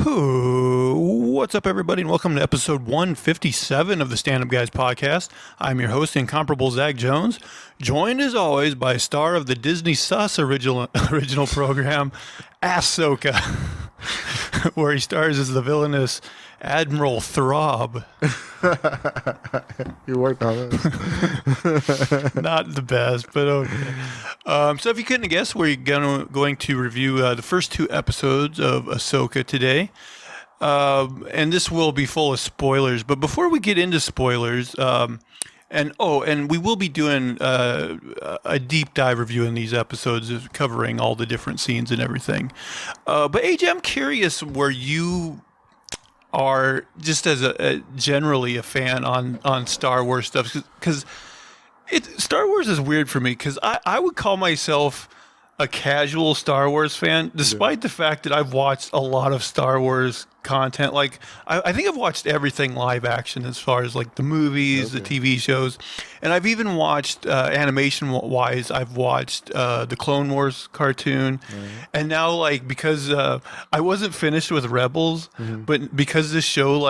What's up, everybody, and welcome to episode 157 of the Stand Up Guys podcast. I'm your host, incomparable Zach Jones, joined as always by star of the Disney Sus original program, Ahsoka, where he stars as the villainous Admiral Throb. You worked on it. Not the best, but okay. So if you couldn't guess, we're going to review the first two episodes of Ahsoka today. And this will be full of spoilers. But before we get into spoilers, and we will be doing a deep dive review in these episodes, covering all the different scenes and everything. But AJ, I'm curious where you are just as generally a fan on Star Wars stuff, because Star Wars is weird for me, because I would call myself a casual Star Wars fan, despite the fact that I've watched a lot of Star Wars content. Like I think I've watched everything live action, as far as like the movies, the TV shows, and I've even watched animation wise. I've watched the Clone Wars cartoon, and now like because I wasn't finished with Rebels, but because this show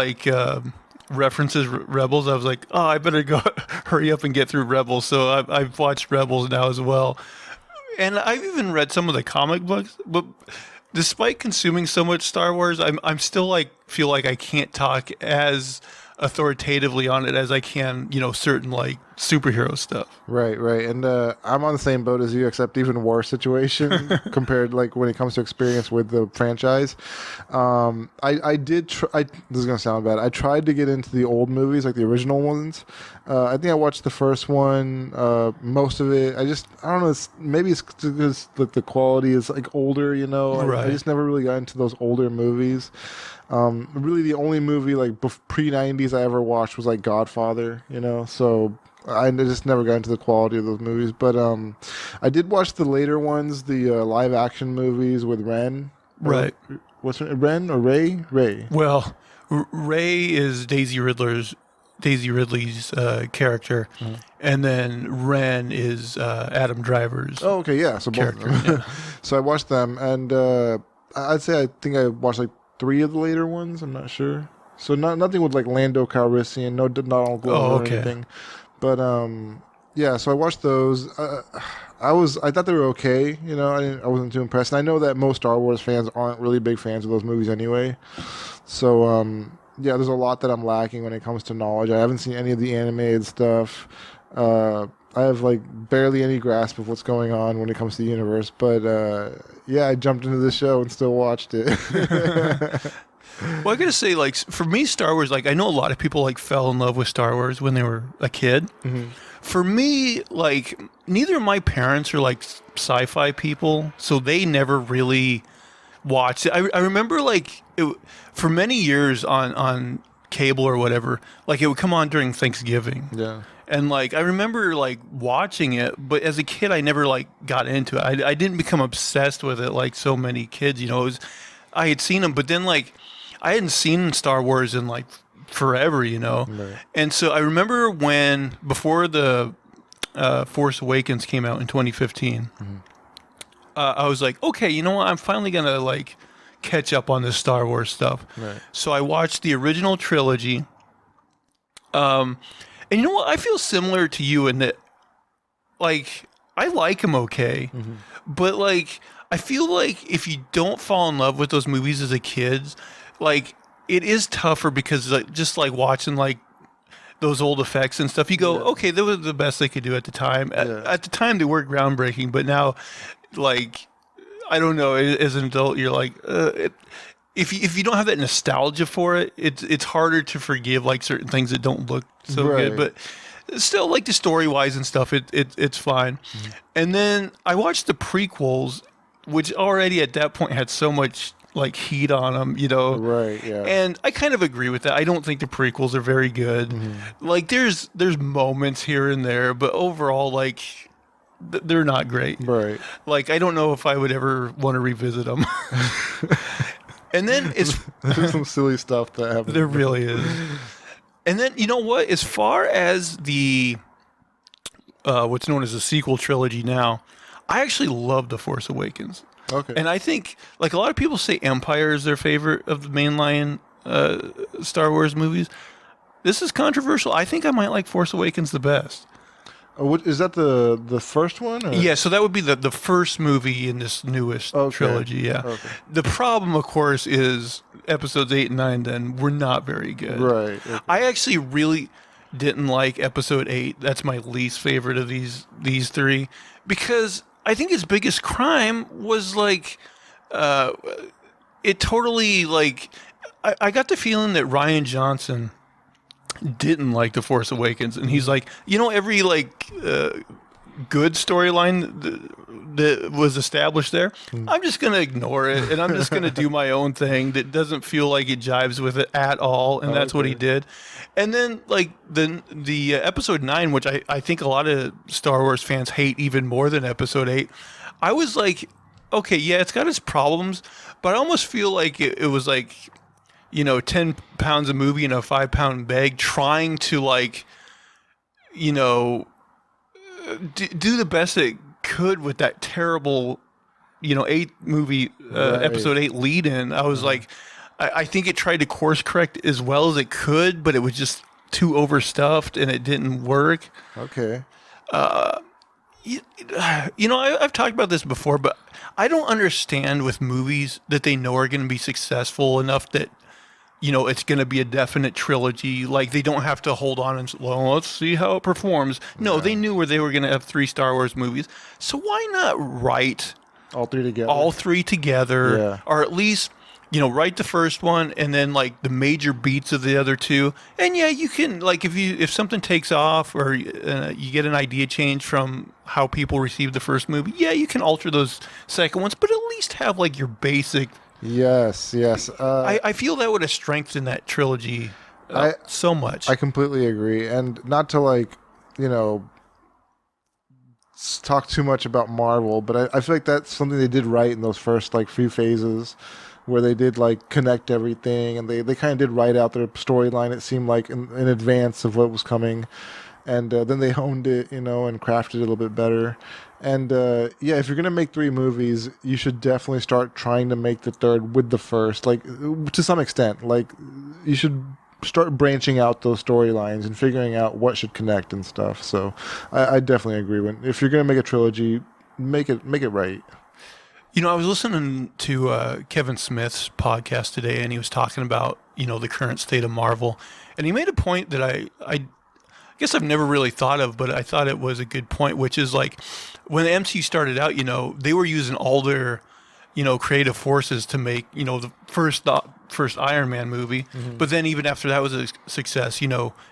references Rebels, I was like, oh, I better go hurry up and get through Rebels. So I've watched Rebels now as well. And I've even read some of the comic books, but despite consuming so much Star Wars, I'm still feel like I can't talk as authoritatively on it as I can, certain like superhero stuff. Right. And I'm on the same boat as you, except even worse situation compared, like when it comes to experience with the franchise. This is gonna sound bad. I tried to get into the old movies, like the original ones. I think I watched the first one, most of it. I don't know. Maybe it's because like the quality is like older, Right. I just never really got into those older movies. Really the only movie like pre-90s I ever watched was like Godfather, so I just never got into the quality of those movies. But I did watch the later ones, the live action movies with Ren. Right. What's her, Ren or Ray? Ray. Well, Ray is Daisy Ridley's character, and then Ren is Adam Driver's. Oh, okay, yeah. So both character. Of them. Yeah. So I watched them, and I think I watched like 3 of the later ones. I'm not sure. So nothing with like Lando Calrissian, not all Glover or anything. But yeah. So I watched those. I thought they were okay. I wasn't too impressed. And I know that most Star Wars fans aren't really big fans of those movies anyway. So yeah, there's a lot that I'm lacking when it comes to knowledge. I haven't seen any of the animated stuff. I have like barely any grasp of what's going on when it comes to the universe. But yeah, I jumped into the show and still watched it. Well, I gotta say, like, for me, Star Wars, like, I know a lot of people like fell in love with Star Wars when they were a kid. For me, like, neither of my parents are like sci-fi people, so they never really watched it. I remember like for many years on cable or whatever, like it would come on during Thanksgiving. Yeah. And like I remember like watching it, but as a kid I never like got into it. I didn't become obsessed with it like so many kids. I had seen them, but then like I hadn't seen Star Wars in like forever. Right. And so I remember before the Force Awakens came out in 2015. I was like, okay, you know what? I'm finally gonna like catch up on this Star Wars stuff. Right. So I watched the original trilogy. And you know what? I feel similar to you in that, like, I like them okay, but like, I feel like if you don't fall in love with those movies as a kid, like, it is tougher because like, just like watching like those old effects and stuff, you go, okay, that was the best they could do at the time. At the time, they were groundbreaking, but now, like, I don't know, as an adult, you're like, if you don't have that nostalgia for it, it's harder to forgive like certain things that don't look so good. But still, like the story wise and stuff, it's fine. And then I watched the prequels, which already at that point had so much like heat on them, Right. Yeah. And I kind of agree with that. I don't think the prequels are very good. Like there's moments here and there, but overall, like they're not great. Right. Like I don't know if I would ever want to revisit them. And then there's some silly stuff that happens. There really is. And then you know what? As far as the what's known as the sequel trilogy now, I actually love The Force Awakens. Okay. And I think, like, a lot of people say Empire is their favorite of the mainline Star Wars movies. This is controversial. I think I might like Force Awakens the best. Is that the first one? Or? Yeah, so that would be the first movie in this newest trilogy, yeah. Okay. The problem, of course, is episodes 8 and 9 then were not very good. Right. Okay. I actually really didn't like episode 8. That's my least favorite of these three, because I think his biggest crime was, like, it totally, like, I got the feeling that Rian Johnson didn't like The Force Awakens, and he's like, every, like, good storyline that was established there, I'm just going to ignore it, and I'm just going to do my own thing that doesn't feel like it jives with it at all, and that's what he did. And then, like, the episode 9, which I think a lot of Star Wars fans hate even more than episode 8, I was like, okay, yeah, it's got its problems, but I almost feel like it was like, 10 pounds of movie in a 5-pound bag, trying to, like, do the best it could with that terrible, 8 movie, episode 8 lead in. I was like, I think it tried to course correct as well as it could, but it was just too overstuffed and it didn't work. Okay. I've talked about this before, but I don't understand with movies that they know are going to be successful enough that, it's going to be a definite trilogy. Like, they don't have to hold on and, well, let's see how it performs. No, they knew where they were going to have 3 Star Wars movies. So why not write all 3 together? All 3 together, or at least, write the first one and then, like, the major beats of the other 2. And yeah, you can, like, if something takes off or you get an idea change from how people receive the first movie, yeah, you can alter those second ones, but at least have, like, your basic. Yes. I feel that would have strengthened that trilogy so much. I completely agree. And not to, like, talk too much about Marvel, but I feel like that's something they did right in those first, like, few phases, where they did, like, connect everything, and they kind of did write out their storyline, it seemed like, in advance of what was coming. And then they honed it, and crafted it a little bit better. And if you're going to make 3 movies, you should definitely start trying to make the third with the first, like, to some extent. Like, you should start branching out those storylines and figuring out what should connect and stuff. So I definitely agree. If you're going to make a trilogy, make it right. I was listening to Kevin Smith's podcast today, and he was talking about, the current state of Marvel. And he made a point that I guess I've never really thought of, but I thought it was a good point, which is, like, when the MCU started out, they were using all their, creative forces to make, the first Iron Man movie. Mm-hmm. But then even after that was a success,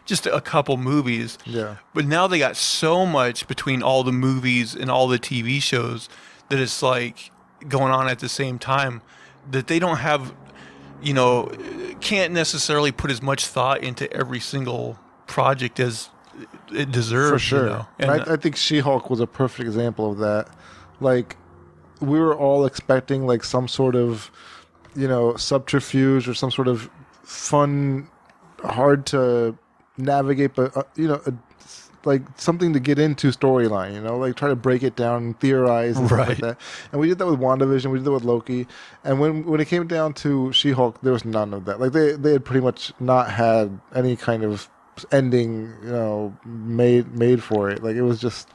just a couple movies. Yeah. But now they got so much between all the movies and all the TV shows that it's, like, going on at the same time that they don't have, can't necessarily put as much thought into every single project as it deserves. For sure. And I think She-Hulk was a perfect example of that. Like, we were all expecting, like, some sort of, subterfuge or some sort of fun, hard to navigate, but, like, something to get into storyline, like, try to break it down and theorize and stuff like that. And we did that with WandaVision, we did that with Loki. And when it came down to She-Hulk, there was none of that. Like, they had pretty much not had any kind of ending, made for it. Like, it was just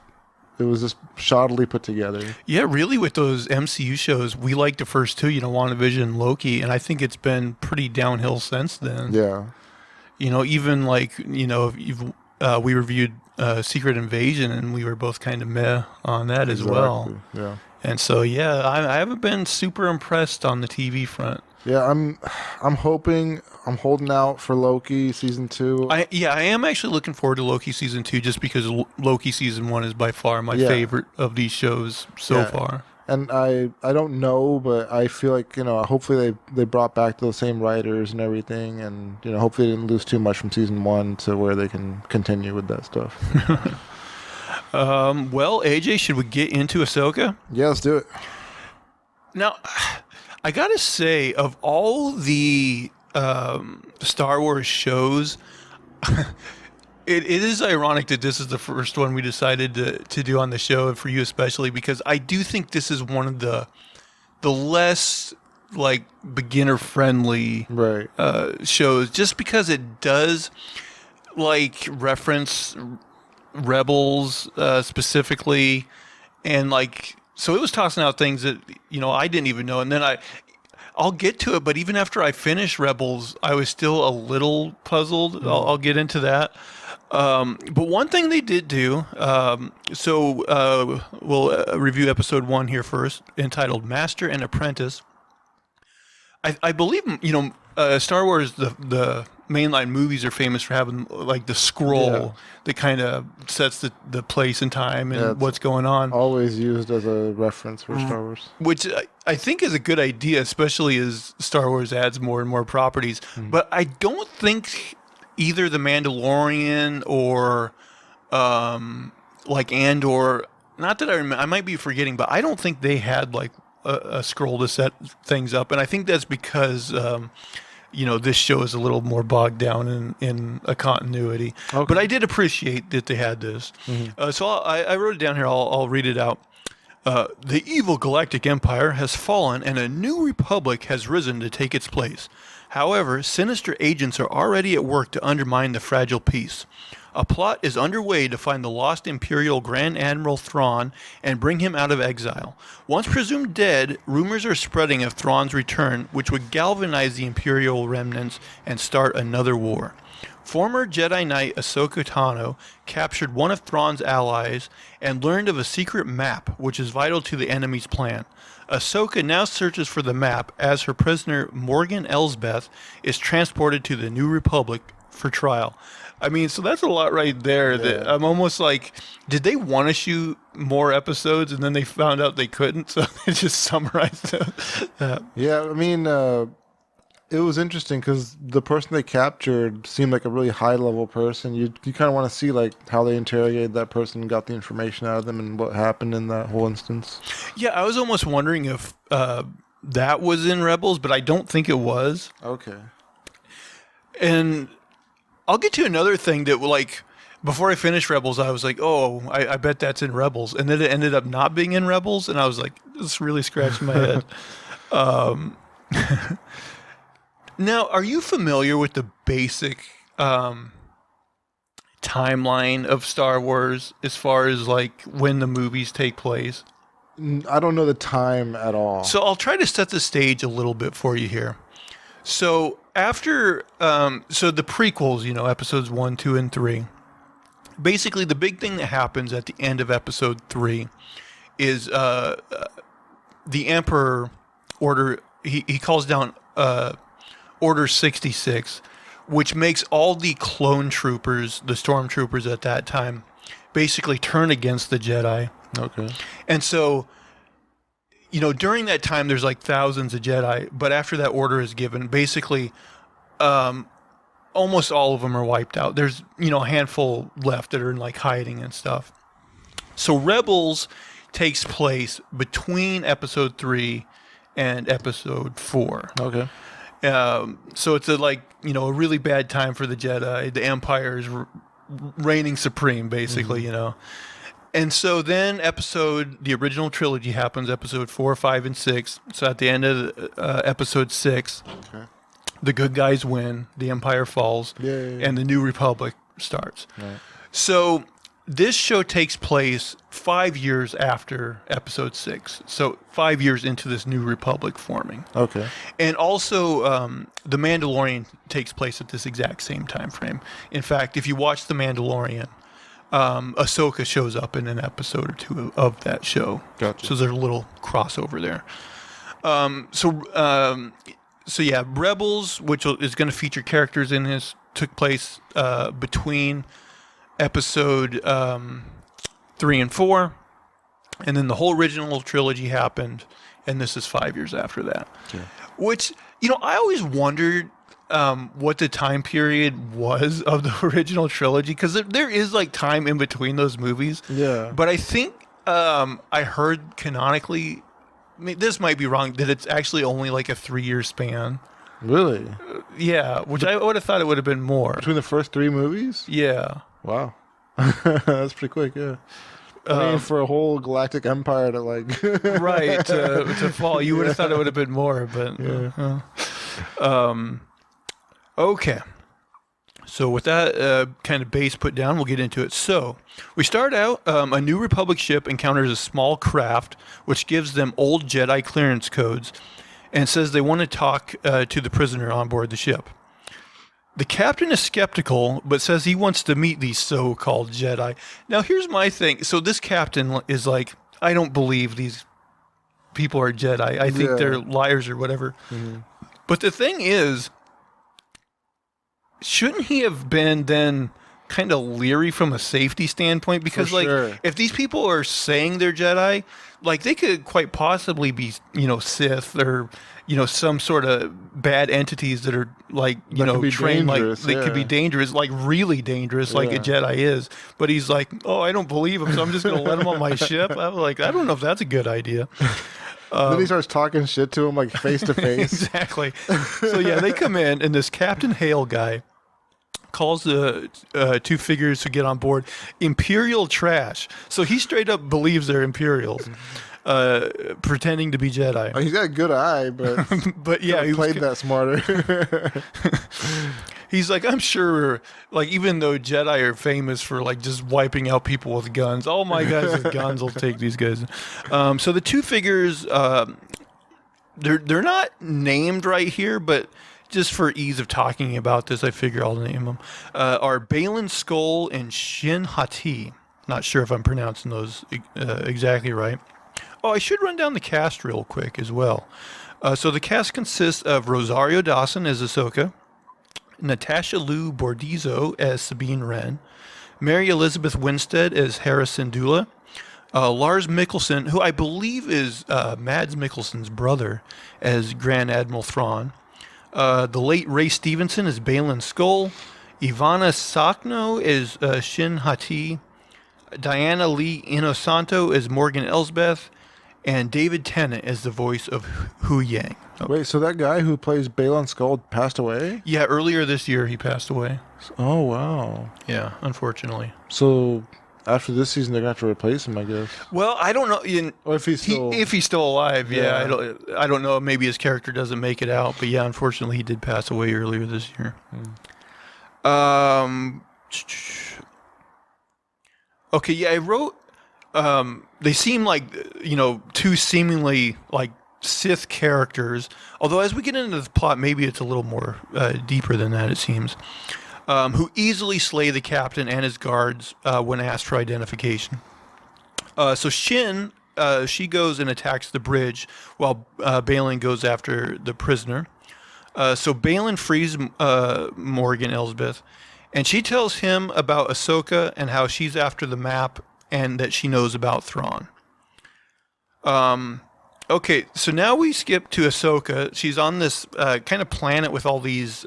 shoddily put together. Yeah, really, with those MCU shows, we liked the first 2, WandaVision and Loki, and I think it's been pretty downhill since then. Yeah. Even like, we reviewed Secret Invasion, and we were both kind of meh on that as well. Yeah. And so, yeah, I haven't been super impressed on the TV front. Yeah, I'm holding out for Loki season 2. I am actually looking forward to Loki season 2, just because Loki season 1 is by far my favorite of these shows so far. And I don't know, but I feel like, hopefully they brought back those same writers and everything, and, hopefully they didn't lose too much from season 1 to where they can continue with that stuff. Well, AJ, should we get into Ahsoka? Yeah, let's do it. Now, I gotta say, of all the Star Wars shows, it is ironic that this is the first one we decided to do on the show, and for you especially, because I do think this is one of the the less like beginner friendly Right. shows, just because it does like reference Rebels specifically, and like so it was tossing out things that I didn't even know, and then I'll get to it, but even after I finished Rebels, I was still a little puzzled. I'll get into that. But one thing they did do, we'll review episode 1 here first, entitled Master and Apprentice. I believe, Star Wars, the mainline movies are famous for having like the scroll that kind of sets the place and time and what's going on. Always used as a reference for Star Wars. Which I think is a good idea, especially as Star Wars adds more and more properties. But I don't think either The Mandalorian or like Andor, not that I remember, I might be forgetting, but I don't think they had like a scroll to set things up. And I think that's because this show is a little more bogged down in a continuity. Okay. But I did appreciate that they had this. So I wrote it down here. I'll read it out. The evil galactic empire has fallen and a new republic has risen to take its place. However, sinister agents are already at work to undermine the fragile peace. A plot is underway to find the lost Imperial Grand Admiral Thrawn and bring him out of exile. Once presumed dead, rumors are spreading of Thrawn's return, which would galvanize the Imperial remnants and start another war. Former Jedi Knight Ahsoka Tano captured one of Thrawn's allies and learned of a secret map, which is vital to the enemy's plan. Ahsoka now searches for the map as her prisoner Morgan Elsbeth is transported to the New Republic for trial. I mean, so that's a lot right there. That I'm almost like, did they want to shoot more episodes and then they found out they couldn't, so they just summarized that? Yeah, I mean, it was interesting because the person they captured seemed like a really high-level person. You kind of want to see like how they interrogated that person and got the information out of them and what happened in that whole instance. Yeah, I was almost wondering if that was in Rebels, but I don't think it was. Okay. And I'll get to another thing that, like, before I finished Rebels, I was like, oh, I bet that's in Rebels. And then it ended up not being in Rebels, and I was like, this really scratched my head. Now, are you familiar with the basic timeline of Star Wars as far as, like, when the movies take place? I don't know the time at all. So I'll try to set the stage a little bit for you here. So after, so the prequels, episodes 1, 2, and 3, basically the big thing that happens at the end of episode 3 is the Emperor he calls down Order 66, which makes all the clone troopers, the stormtroopers at that time, basically turn against the Jedi. Okay. And so, during that time, there's like thousands of Jedi, but after that order is given, basically, almost all of them are wiped out. There's, a handful left that are in like hiding and stuff. So Rebels takes place between episode 3 and episode 4. Okay. So it's a really bad time for the Jedi. The Empire is reigning supreme, basically, And so then the original trilogy happens, episode 4, 5, and 6. So at the end of episode 6, the good guys win, the Empire falls, and the New Republic starts. Right. So this show takes place 5 years after episode 6. So 5 years into this New Republic forming. Okay. And also, The Mandalorian takes place at this exact same time frame. In fact, if you watch The Mandalorian, Ahsoka shows up in an episode or two of that show. Gotcha. So there's a little crossover there. So yeah, Rebels, which is going to feature characters in this, took place between episode 3 and 4, and then the whole original trilogy happened, and this is 5 years after that. Yeah. Which, I always wondered what the time period was of the original trilogy, because there is like time in between those movies. Yeah. But I think I heard canonically, this might be wrong, that it's actually only like a 3-year span. Really? Yeah, which I would have thought it would have been more. Between the first 3 movies? Yeah. Wow. That's pretty quick, yeah. I mean, for a whole galactic empire to like right to fall. You would have thought it would have been more, but okay. So with that kind of base put down, we'll get into it. So we start out, a New Republic ship encounters a small craft, which gives them old Jedi clearance codes, and says they want to talk to the prisoner on board the ship. The captain is skeptical, but says he wants to meet these so-called Jedi. Now, here's my thing. So this captain is like, I don't believe these people are Jedi. I think they're liars or whatever. Mm-hmm. But the thing is, shouldn't he have been then kind of leery from a safety standpoint? Because, if these people are saying they're Jedi, like, they could quite possibly be, Sith or, some sort of bad entities that are, like, trained, like, they could be dangerous, like, really dangerous, like a Jedi is. But he's like, oh, I don't believe him, so I'm just going to let him on my ship. I'm like, I don't know if that's a good idea. Then he starts talking shit to him, like, face to face. Exactly. So, they come in, and this Captain Hale guy calls the two figures who get on board Imperial trash. So he straight up believes they're Imperials, pretending to be Jedi. Oh, he's got a good eye, but but he played that smarter. He's like, I'm sure, like, even though Jedi are famous for, like, just wiping out people with guns, all my guys with guns will take these guys. So the two figures, they're not named right here, but just for ease of talking about this, I figure I'll name them, are Baylan Skoll and Shin Hati. Not sure if I'm pronouncing those exactly right. Oh, I should run down the cast real quick as well. So the cast consists of Rosario Dawson as Ahsoka, Natasha Liu Bordizzo as Sabine Wren, Mary Elizabeth Winstead as Hera Syndulla, Lars Mikkelsen, who I believe is Mads Mikkelsen's brother, as Grand Admiral Thrawn, the late Ray Stevenson is Baylan Skoll, Ivanno Sakhno is Shin Hati, Diana Lee Inosanto is Morgan Elsbeth, and David Tennant is the voice of Hu Yang. Okay. Wait, so that guy who plays Baylan Skoll passed away? Yeah, earlier this year he passed away. Oh, wow. Yeah, unfortunately. So after this season, they're going to have to replace him, I guess. Well, I don't know. Or if he's still alive, I don't know. Maybe his character doesn't make it out. But yeah, unfortunately, he did pass away earlier this year. Okay, yeah, I wrote... they seem like, two seemingly, like, Sith characters. Although as we get into the plot, maybe it's a little more deeper than that, it seems. Who easily slay the captain and his guards when asked for identification. So Shin, she goes and attacks the bridge while Baylan goes after the prisoner. So Baylan frees Morgan Elsbeth, and she tells him about Ahsoka and how she's after the map and that she knows about Thrawn. Okay, so now we skip to Ahsoka. She's on this kind of planet with all these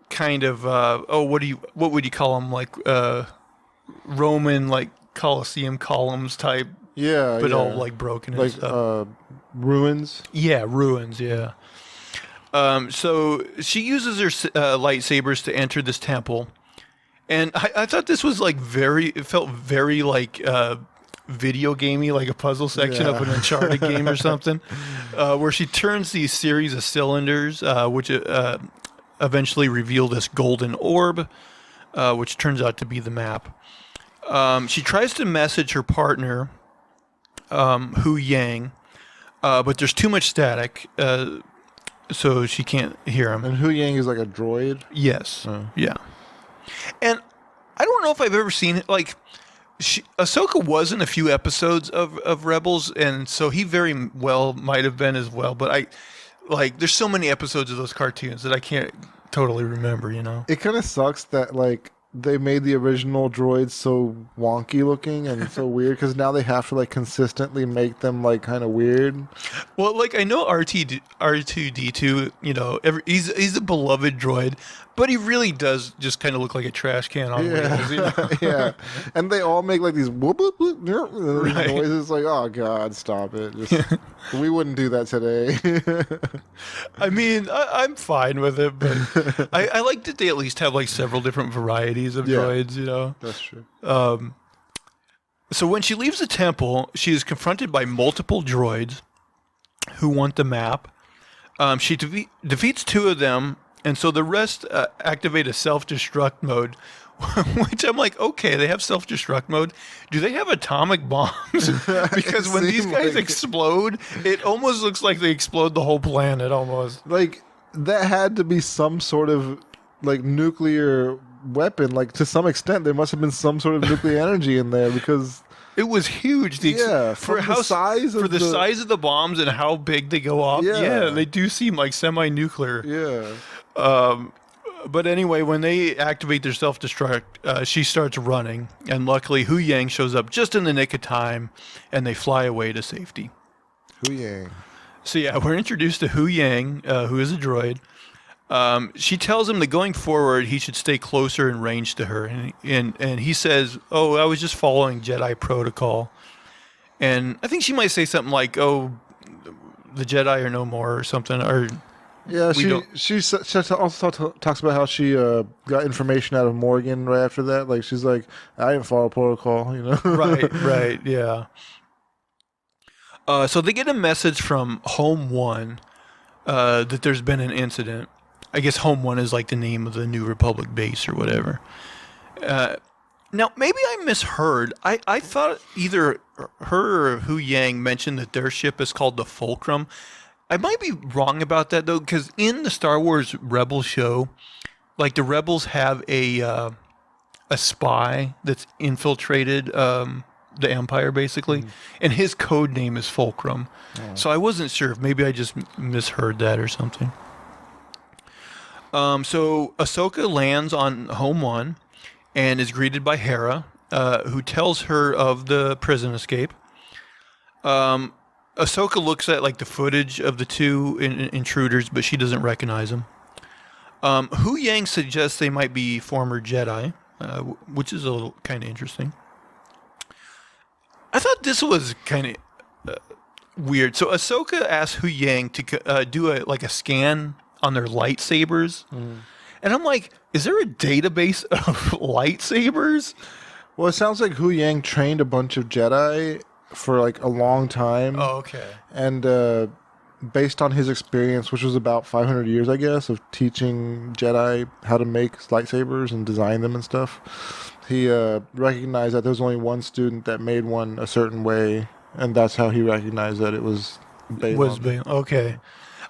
kind of what would you call them, like Roman, like Colosseum columns type, but all like broken and stuff. Ruins. Yeah, ruins. Yeah. So she uses her lightsabers to enter this temple, and I thought this was like it felt very like video gamey, like a puzzle section of an Uncharted game or something, where she turns these series of cylinders, which eventually reveal this golden orb, which turns out to be the map. She tries to message her partner, Hu Yang, but there's too much static, so she can't hear him. And Hu Yang is like a droid? Yes. Yeah. And I don't know if I've ever seen it, like... Ahsoka was in a few episodes of Rebels, and so he very well might have been as well. But there's so many episodes of those cartoons that I can't totally remember. It kind of sucks that like they made the original droids so wonky looking and so weird, because now they have to like consistently make them like kind of weird. Well, like I know R2D2, he's a beloved droid, but he really does just kind of look like a trash can on wheels. Yeah, and they all make like these whoop, whoop, whoop, noises. Like, oh god, stop it! We wouldn't do that today. I mean, I'm fine with it, but I like that they at least have like several different varieties of droids. That's true. So when she leaves the temple, she is confronted by multiple droids who want the map. She defeats 2 of them, and so the rest activate a self-destruct mode, which I'm like, okay, they have self-destruct mode. Do they have atomic bombs? Because when these guys explode, it almost looks like they explode the whole planet almost. Like, that had to be some sort of, like, nuclear weapon. Like, to some extent, there must have been some sort of nuclear energy in there because... It was huge. For the size of the bombs and how big they go off. Yeah, they do seem like semi-nuclear. Yeah. But anyway, when they activate their self-destruct, she starts running, and luckily Hu Yang shows up just in the nick of time, and they fly away to safety. Hu Yang. So yeah, we're introduced to Hu Yang, who is a droid. She tells him that going forward, he should stay closer in range to her. And he says, oh, I was just following Jedi protocol. And I think she might say something like, oh, the Jedi are no more or something. Or yeah, she also talks about how she got information out of Morgan right after that. Like, she's like, I didn't follow protocol, you know? Right, yeah. So they get a message from Home 1 that there's been an incident. I guess Home 1 is like the name of the New Republic base or whatever. Now, maybe I misheard. I thought either her or Hu Yang mentioned that their ship is called the Fulcrum. I might be wrong about that, though, because in the Star Wars Rebels show, like, the Rebels have a spy that's infiltrated the Empire, basically, and his code name is Fulcrum. Oh. So I wasn't sure if maybe I just misheard that or something. So Ahsoka lands on Home 1 and is greeted by Hera, who tells her of the prison escape. Ahsoka looks at, like, the footage of the 2 intruders, but she doesn't recognize them. Hu Yang suggests they might be former Jedi, which is a little kind of interesting. I thought this was kind of weird. So Ahsoka asked Hu Yang to do a scan on their lightsabers. And I'm like, is there a database of lightsabers? Well, it sounds like Hu Yang trained a bunch of Jedi for, like, a long time. Oh, okay. And based on his experience, which was about 500 years, I guess, of teaching Jedi how to make lightsabers and design them and stuff, he recognized that there was only one student that made one a certain way, and that's how he recognized that it was Balin. Okay.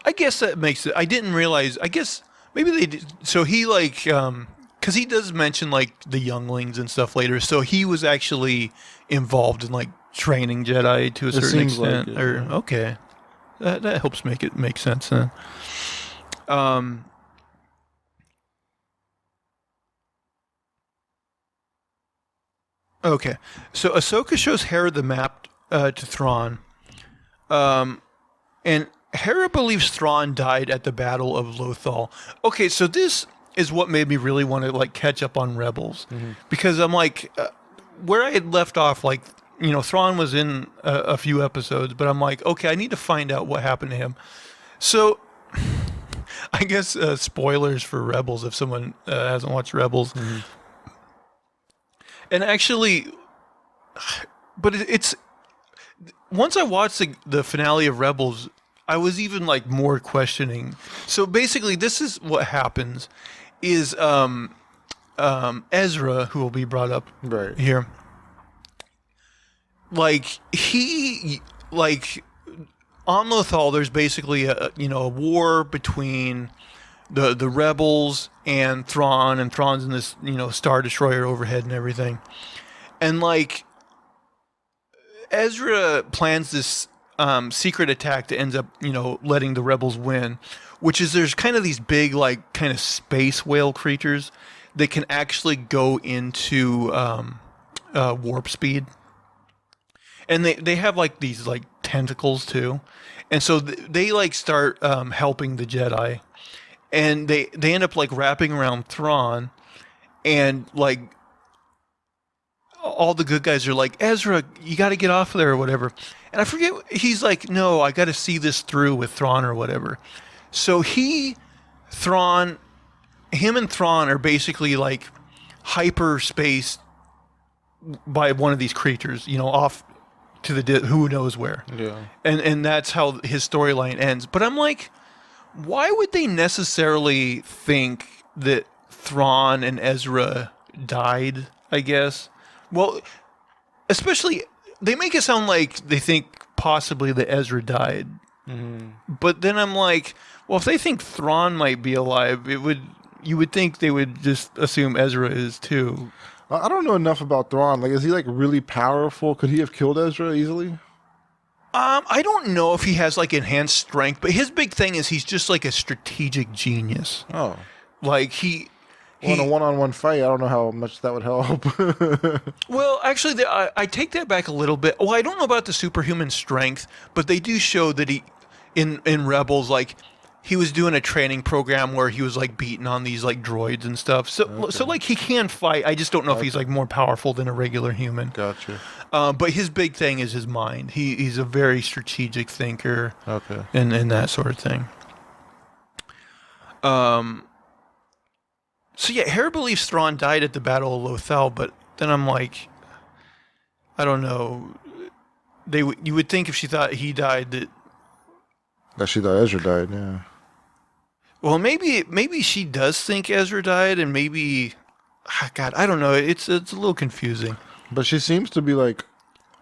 I guess that makes it. I didn't realize. I guess maybe they did. So he, like, because he does mention, like, the younglings and stuff later. So he was actually involved in, like, training Jedi to a certain extent. Like it, yeah. Okay, that helps make it make sense then. Okay, so Ahsoka shows Hera the map to Thrawn, and Hera believes Thrawn died at the Battle of Lothal. Okay, so this is what made me really want to, like, catch up on Rebels, because I'm like, where I had left off, like, you know, Thrawn was in a few episodes, but I'm like, okay, I need to find out what happened to him. So, I guess spoilers for Rebels if someone hasn't watched Rebels. And actually, but it's once I watched the finale of Rebels, I was even, like, more questioning. So basically, this is what happens: is Ezra, who will be brought up here, like, he, like, on Lothal, there's basically a war between the rebels and Thrawn's in this, Star Destroyer overhead and everything, and, like, Ezra plans this secret attack that ends up, letting the rebels win, which is there's kind of these big, like, kind of space whale creatures that can actually go into warp speed. And they have, like, these, like, tentacles too. And so they like start helping the Jedi. And they end up, like, wrapping around Thrawn, and, like, all the good guys are like, Ezra, you got to get off of there or whatever. And I forget, he's like, no, I got to see this through with Thrawn or whatever. So him and Thrawn are basically, like, hyperspace by one of these creatures, off to who knows where. Yeah. And that's how his storyline ends. But I'm like, why would they necessarily think that Thrawn and Ezra died, I guess? Well, especially, they make it sound like they think possibly that Ezra died. But then I'm like, well, if they think Thrawn might be alive, you would think they would just assume Ezra is too. I don't know enough about Thrawn. Like, is he like really powerful? Could he have killed Ezra easily? I don't know if he has like enhanced strength, but his big thing is he's just like a strategic genius. Oh. Like he Well, in a one-on-one fight, I don't know how much that would help. Well, actually, I take that back a little bit. Well, I don't know about the superhuman strength, but they do show that he, in Rebels, like, he was doing a training program where he was, like, beating on these, like, droids and stuff. So like, he can fight. I just don't know if he's, like, more powerful than a regular human. Gotcha. But his big thing is his mind. He's a very strategic thinker. Okay. And that sort of thing. So yeah, Hera believes Thrawn died at the Battle of Lothal, but then I'm like, I don't know. You would think if she thought he died That she thought Ezra died, yeah. Well, maybe she does think Ezra died, and maybe, God, I don't know. It's a little confusing. But she seems to be like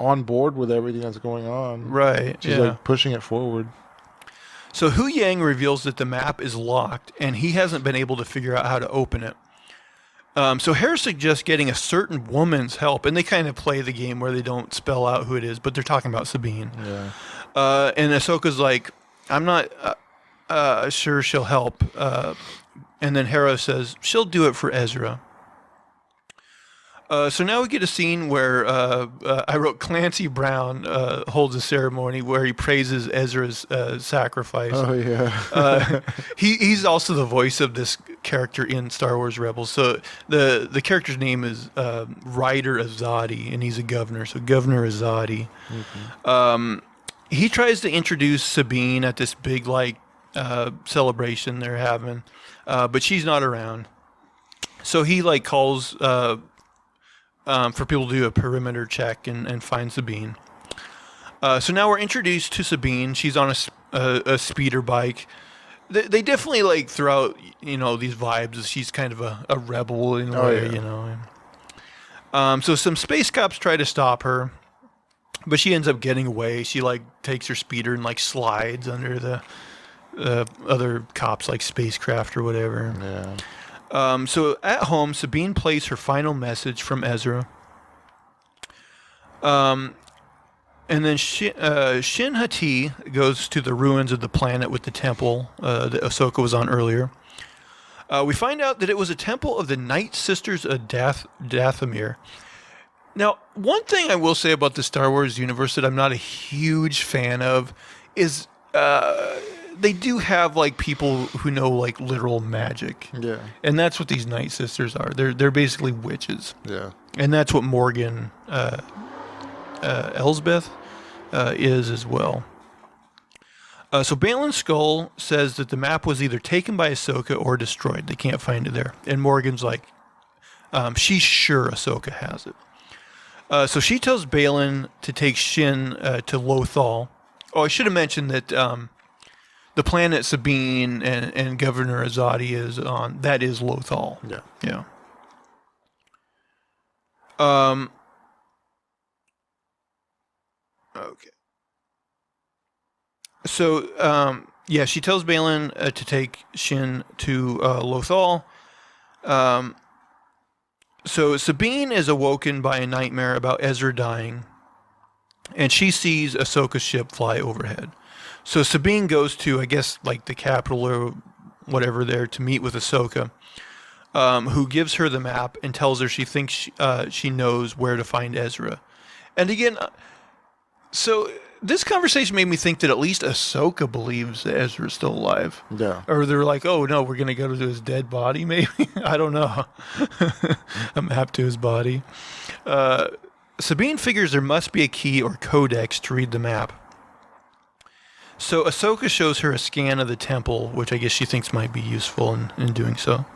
on board with everything that's going on. Right. She's like pushing it forward. So Hu Yang reveals that the map is locked, and he hasn't been able to figure out how to open it. So Hera suggests getting a certain woman's help, and they kind of play the game where they don't spell out who it is, but they're talking about Sabine. Yeah. And Ahsoka's like, I'm not sure she'll help. And then Hera says, she'll do it for Ezra. So now we get a scene where I wrote Clancy Brown holds a ceremony where he praises Ezra's sacrifice. Oh, yeah. He's also the voice of this character in Star Wars Rebels. So the character's name is Ryder Azadi, and he's a governor. So Governor Azadi. Mm-hmm. He tries to introduce Sabine at this big celebration they're having, but she's not around. So he calls for people to do a perimeter check and find Sabine. So now we're introduced to Sabine. She's on a speeder bike. They definitely throw out these vibes. She's kind of a rebel in a way, So some space cops try to stop her, but she ends up getting away. She takes her speeder and slides under the other cops spacecraft or whatever. Yeah. So at home, Sabine plays her final message from Ezra. And then Shin Hati goes to the ruins of the planet with the temple that Ahsoka was on earlier. We find out that it was a temple of the Night Sisters of Dathomir. Now, one thing I will say about the Star Wars universe that I'm not a huge fan of is they do have people who know literal magic. Yeah. And that's what these Night Sisters are. They're basically witches. Yeah. And that's what Morgan Elsbeth is as well. So Baylan Skull says that the map was either taken by Ahsoka or destroyed. They can't find it there. And Morgan's she's sure Ahsoka has it. So she tells Baylan to take Shin to Lothal. Oh, I should have mentioned that the planet Sabine and Governor Azadi is on, that is Lothal. Yeah. Yeah. Okay. So, she tells Baylan to take Shin to Lothal. So Sabine is awoken by a nightmare about Ezra dying, and she sees Ahsoka's ship fly overhead. So Sabine goes to, I guess, the capital or whatever there to meet with Ahsoka, who gives her the map and tells her she thinks she knows where to find Ezra. And again, so this conversation made me think that at least Ahsoka believes that Ezra's still alive. Yeah. Or they're like, oh, no, we're going to go to his dead body, maybe? I don't know. A map to his body. Sabine figures there must be a key or codex to read the map. So Ahsoka shows her a scan of the temple, which I guess she thinks might be useful in doing so.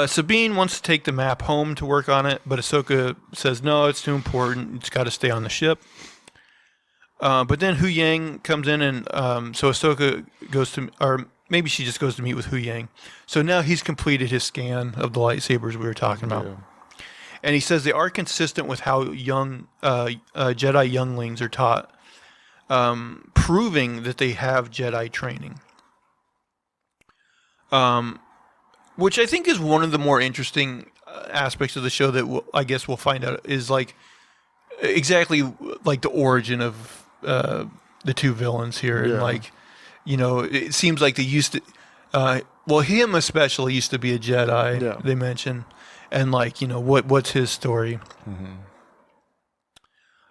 Sabine wants to take the map home to work on it, but Ahsoka says, no, it's too important. It's got to stay on the ship. But then Hu Yang comes in, and so Ahsoka goes to, or maybe she just goes to meet with Hu Yang. So now he's completed his scan of the lightsabers we were talking about. Yeah. And he says they are consistent with how young Jedi younglings are taught, proving that they have Jedi training. Which I think is one of the more interesting aspects of the show that I guess we'll find out is like exactly like the origin of the two villains here. Yeah. And like, you know, it seems like they used to, well, him especially used to be a Jedi, yeah. They mention. And like, you know, what's his story?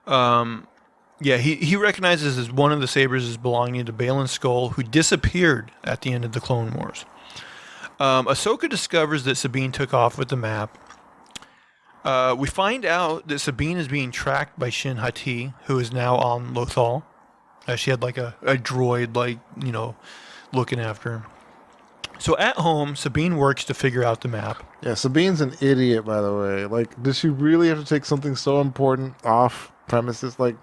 Mm-hmm. Yeah, he recognizes as one of the sabers as belonging to Baylan Skoll, who disappeared at the end of the Clone Wars. Ahsoka discovers that Sabine took off with the map. We find out that Sabine is being tracked by Shin Hati, who is now on Lothal. She had like a droid, like, you know, looking after her. So at home, Sabine works to figure out the map. Yeah, Sabine's an idiot, by the way. Like, does she really have to take something so important off premises? Like,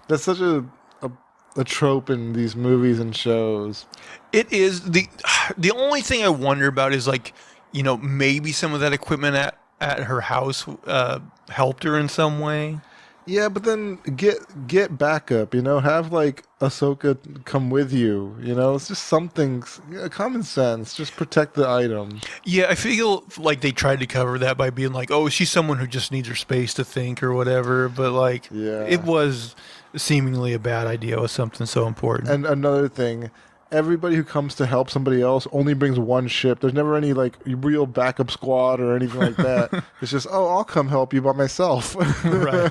that's such a trope in these movies and shows. It is. The only thing I wonder about is, like, you know, maybe some of that equipment at her house helped her in some way. Yeah, but then get backup, you know, have like Ahsoka come with you, you know, it's just something, common sense, just protect the item. Yeah, I feel like they tried to cover that by being like, oh, she's someone who just needs her space to think or whatever, but like, yeah. It was seemingly a bad idea with something so important. And another thing, everybody who comes to help somebody else only brings one ship. There's never any like real backup squad or anything like that. It's just, oh, I'll come help you by myself. Right.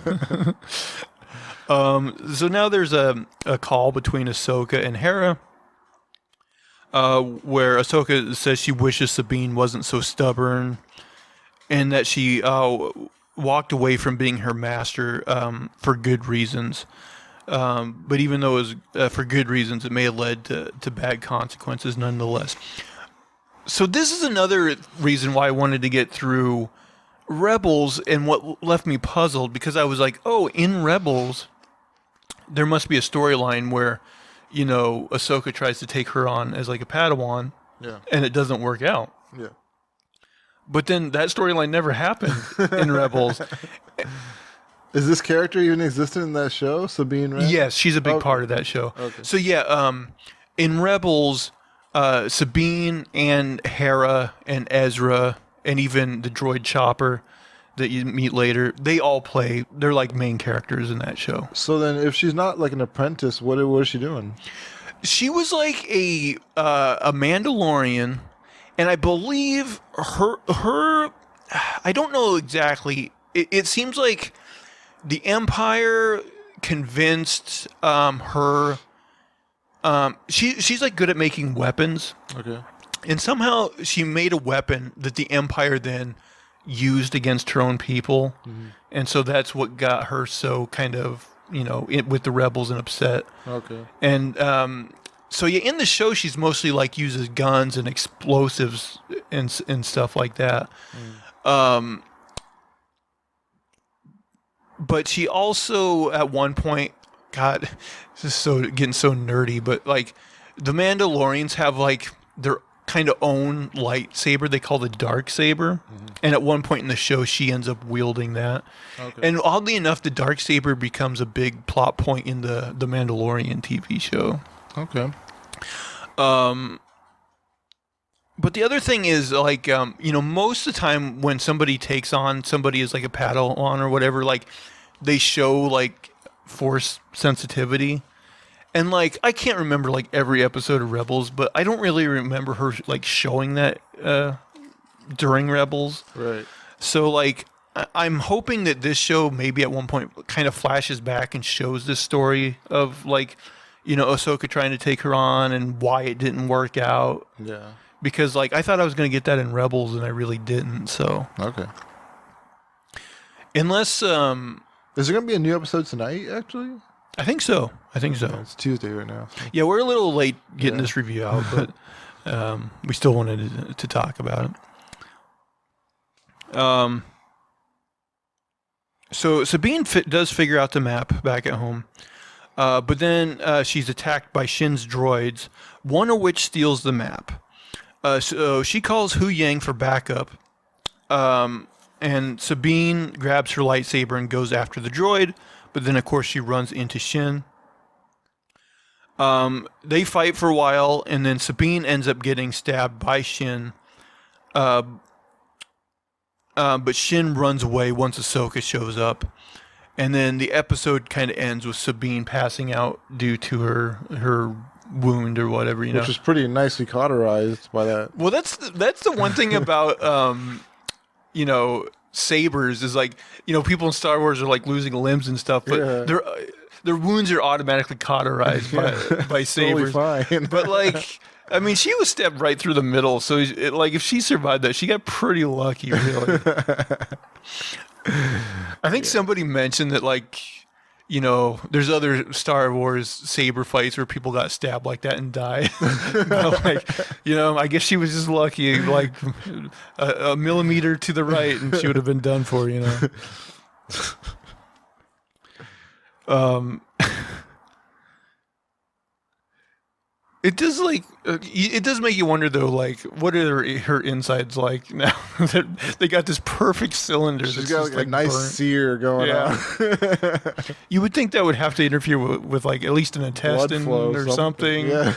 So now there's a call between Ahsoka and Hera, where Ahsoka says she wishes Sabine wasn't so stubborn, and that she walked away from being her master for good reasons. But even though it was for good reasons, it may have led to bad consequences nonetheless. So this is another reason why I wanted to get through Rebels, and what left me puzzled, because I was like, oh, in Rebels, there must be a storyline where, you know, Ahsoka tries to take her on as like a Padawan, yeah, and it doesn't work out. Yeah. But then that storyline never happened in Rebels. Is this character even existed in that show, Sabine Wren? Yes, she's a big part of that show. Okay. So yeah, in Rebels, Sabine and Hera and Ezra and even the droid Chopper that you meet later, they all play. They're like main characters in that show. So then, if she's not like an apprentice, what is she doing? She was like a Mandalorian, and I believe her. I don't know exactly. It seems like the Empire convinced her. She's like good at making weapons. Okay. And somehow she made a weapon that the Empire then used against her own people. Mm-hmm. And so that's what got her so kind of, you know, with the rebels and upset. Okay. And so yeah, in the show she's mostly like uses guns and explosives and stuff like that. Mm. But she also at one point, God, this is so getting so nerdy, but like the Mandalorians have like their kind of own lightsaber they call the dark saber, mm-hmm. and at one point in the show she ends up wielding that. Okay. And oddly enough, the dark saber becomes a big plot point in the Mandalorian TV show. Okay. But the other thing is like you know, most of the time when somebody takes on somebody as like a Padawan or whatever, like they show like force sensitivity. And, like, I can't remember, like, every episode of Rebels, but I don't really remember her, like, showing that during Rebels. Right. So, like, I'm hoping that this show maybe at one point kind of flashes back and shows this story of, like, you know, Ahsoka trying to take her on and why it didn't work out. Yeah. Because, like, I thought I was going to get that in Rebels, and I really didn't, so. Okay. Unless... Is there going to be a new episode tonight, actually? I think so. Yeah, it's Tuesday right now. So. Yeah, we're a little late getting this review out, but we still wanted to talk about So Sabine does figure out the map back at home, but then she's attacked by Shin's droids, one of which steals the map. So she calls Hu Yang for backup, and Sabine grabs her lightsaber and goes after the droid, but then of course she runs into Shin. They fight for a while, and then Sabine ends up getting stabbed by Shin. But Shin runs away once Ahsoka shows up. And then the episode kind of ends with Sabine passing out due to her wound or whatever, Which is pretty nicely cauterized by that. Well, that's the one thing about sabers is like, people in Star Wars are like losing limbs and stuff, but their wounds are automatically cauterized by sabers. Totally fine. But like, I mean, she was stabbed right through the middle, so if she survived that, she got pretty lucky, really. I think somebody mentioned that, like, there's other Star Wars saber fights where people got stabbed like that and died. But like, I guess she was just lucky, like a millimeter to the right, and she would have been done for, It does it does make you wonder though, like, what are her insides like now that they got this perfect cylinder? She's got like a nice burnt sear going on. You would think that would have to interfere with like at least an intestine or something. Yeah.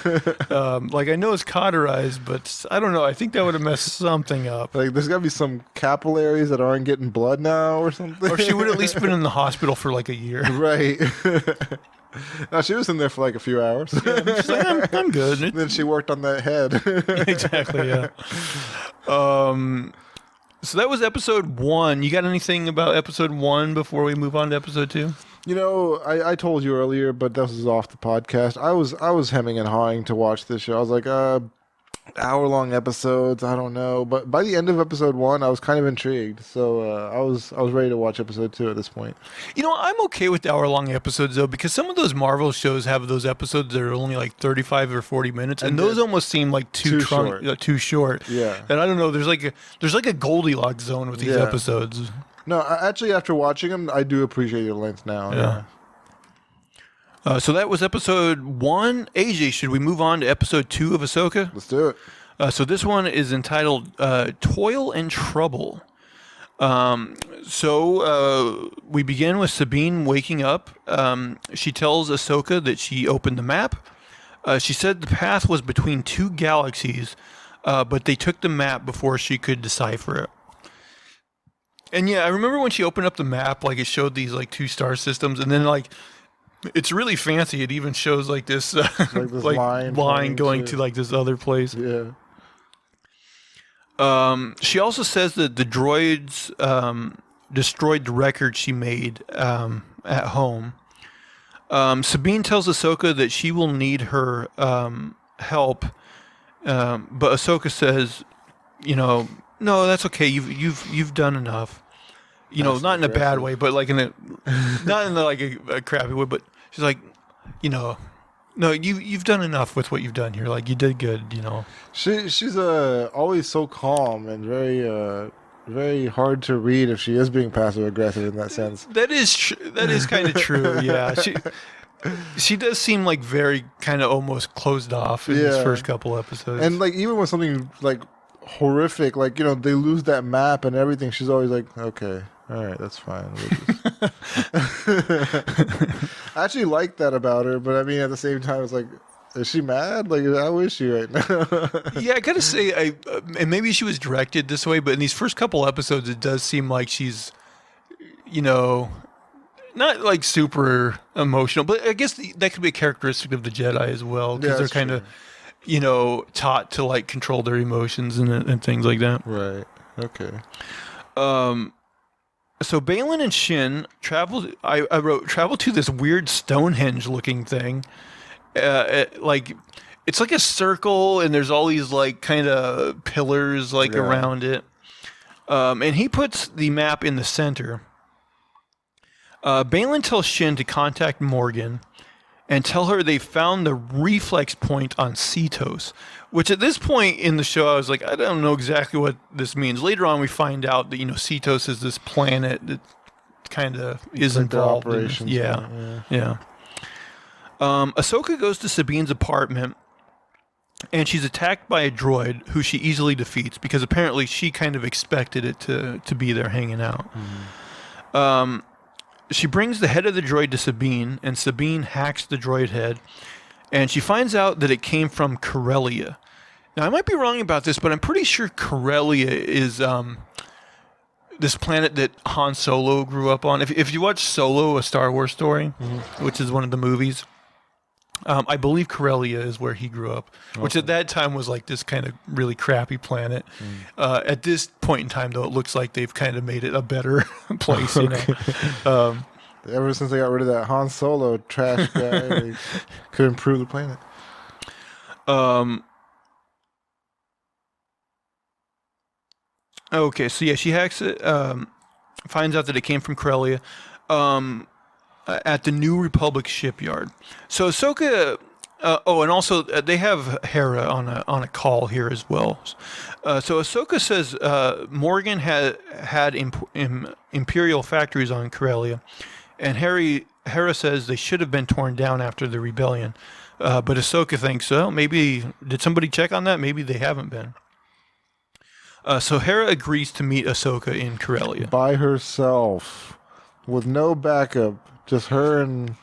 Like, I know it's cauterized, but I don't know. I think that would have messed something up. Like, there's got to be some capillaries that aren't getting blood now or something. Or she would at least been in the hospital for like a year. Right. No, she was in there for like a few hours. Yeah, she's like, I'm good. And then she worked on that head. Exactly, yeah. So that was episode 1. You got anything about episode 1 before we move on to episode 2? I told you earlier, but this is off the podcast. I was hemming and hawing to watch this show. I was like, hour-long episodes, I don't know. But by the end of episode 1, I was kind of intrigued. So I was ready to watch episode 2 at this point. I'm okay with the hour-long episodes, though, because some of those Marvel shows have those episodes that are only like 35 or 40 minutes, and those almost seem like too short. Yeah. And I don't know, there's like a Goldilocks zone with these episodes. No, actually, after watching them, I do appreciate the length now. Yeah. So that was episode 1. AJ, should we move on to episode 2 of Ahsoka? Let's do it. So this one is entitled Toil and Trouble. So we begin with Sabine waking up. She tells Ahsoka that she opened the map. She said the path was between 2 galaxies, but they took the map before she could decipher it. And yeah, I remember when she opened up the map, like, it showed these like 2 star systems, and then like, it's really fancy. It even shows like this, this line going to like this other place. Yeah. She also says that the droids destroyed the record she made at home. Sabine tells Ahsoka that she will need her help, but Ahsoka says, no, that's okay. You've done enough. Not in a bad way, but like not in a crappy way. But she's like, no, you've done enough with what you've done here. Like, you did good. She's always so calm and very very hard to read if she is being passive aggressive in that sense. That is kind of true. Yeah, she does seem like very kind of almost closed off in these first couple episodes. And like, even when something like horrific, like, they lose that map and everything, she's always like, okay, all right, that's fine. I actually like that about her, but I mean, at the same time, it's like, is she mad? Like, how is she right now? Yeah, I gotta say, and maybe she was directed this way, but in these first couple episodes, it does seem like she's, not like super emotional, but I guess that could be a characteristic of the Jedi as well, because they're kind of, taught to like control their emotions and things like that. Right. Okay. So Baylan and Shin travel to this weird Stonehenge-looking thing. Like, it's like a circle, and there's all these like kind of pillars like around it. And he puts the map in the center. Baylan tells Shin to contact Morgan, and tell her they found the reflex point on Cetos, which at this point in the show, I was like, I don't know exactly what this means. Later on, we find out that, Cetos is this planet that kind of is Like involved their operations. Yeah. Ahsoka goes to Sabine's apartment, and she's attacked by a droid who she easily defeats because apparently she kind of expected it to be there hanging out. She brings the head of the droid to Sabine, and Sabine hacks the droid head, and she finds out that it came from Corellia. Now, I might be wrong about this, but I'm pretty sure Corellia is this planet that Han Solo grew up on. If you watch Solo, A Star Wars Story, which is one of the movies, I believe Corellia is where he grew up, which at that time was like this kind of really crappy planet. At this point in time, though, it looks like they've kind of made it a better place. Ever since they got rid of that Han Solo trash guy, they could improve the planet. Okay, so yeah, she hacks it, finds out that it came from Corellia. At the New Republic shipyard. So Ahsoka, and also they have Hera on a call here as well. So Ahsoka says Morgan had Imperial factories on Corellia, and Hera says they should have been torn down after the rebellion. But Ahsoka thinks, maybe did somebody check on that? Maybe they haven't been. So Hera agrees to meet Ahsoka in Corellia By herself, with no backup. Just her and...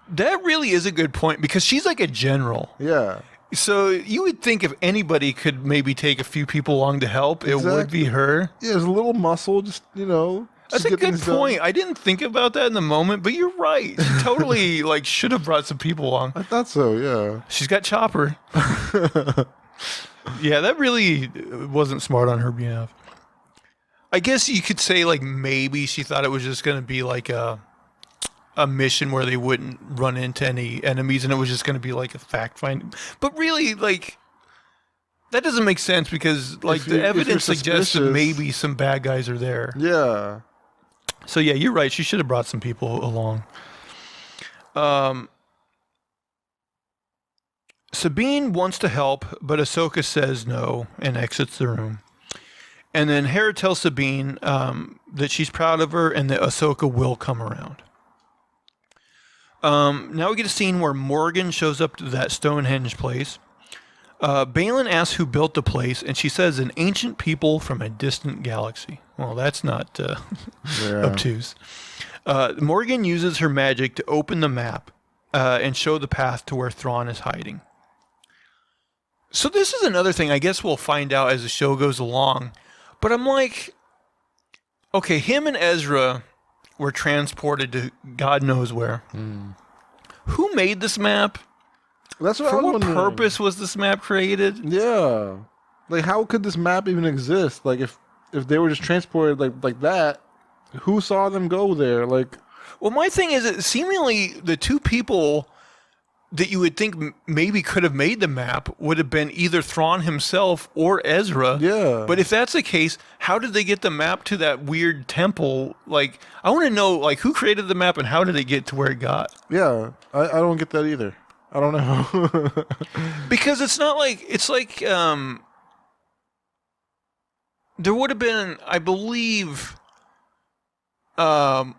That really is a good point, because she's like a general. Yeah. So you would think if anybody could maybe take a few people along to help, it would be her. Yeah, there's a little muscle, just, That's a good point. I didn't think about that in the moment, but you're right. She totally should have brought some people along. I thought so, yeah. She's got Chopper. Yeah, that really wasn't smart on her behalf. I guess you could say maybe she thought it was just going to be like a mission where they wouldn't run into any enemies, and it was just going to be like a fact finding. But really, that doesn't make sense, because the evidence suggests that maybe some bad guys are there. Yeah. So yeah, you're right. She should have brought some people along. Sabine wants to help, but Ahsoka says no and exits the room. And then Hera tells Sabine that she's proud of her and that Ahsoka will come around. Now we get a scene where Morgan shows up to that Stonehenge place. Baylan asks who built the place, and she says an ancient people from a distant galaxy. Well, that's not obtuse. Morgan uses her magic to open the map and show the path to where Thrawn is hiding. So this is another thing I guess we'll find out as the show goes along. But I'm like, okay, him and Ezra were transported to God knows where. Who made this map? That's what For I'm what wondering. purpose was this map created? Yeah. How could this map even exist? If they were just transported like that, who saw them go there? Well, my thing is that seemingly the two people that you would think maybe could have made the map would have been either Thrawn himself or Ezra. Yeah. But if that's the case, how did they get the map to that weird temple? I want to know, who created the map and how did it get to where it got? Yeah. I don't get that either. I don't know. Because it's not there would have been, I believe, 8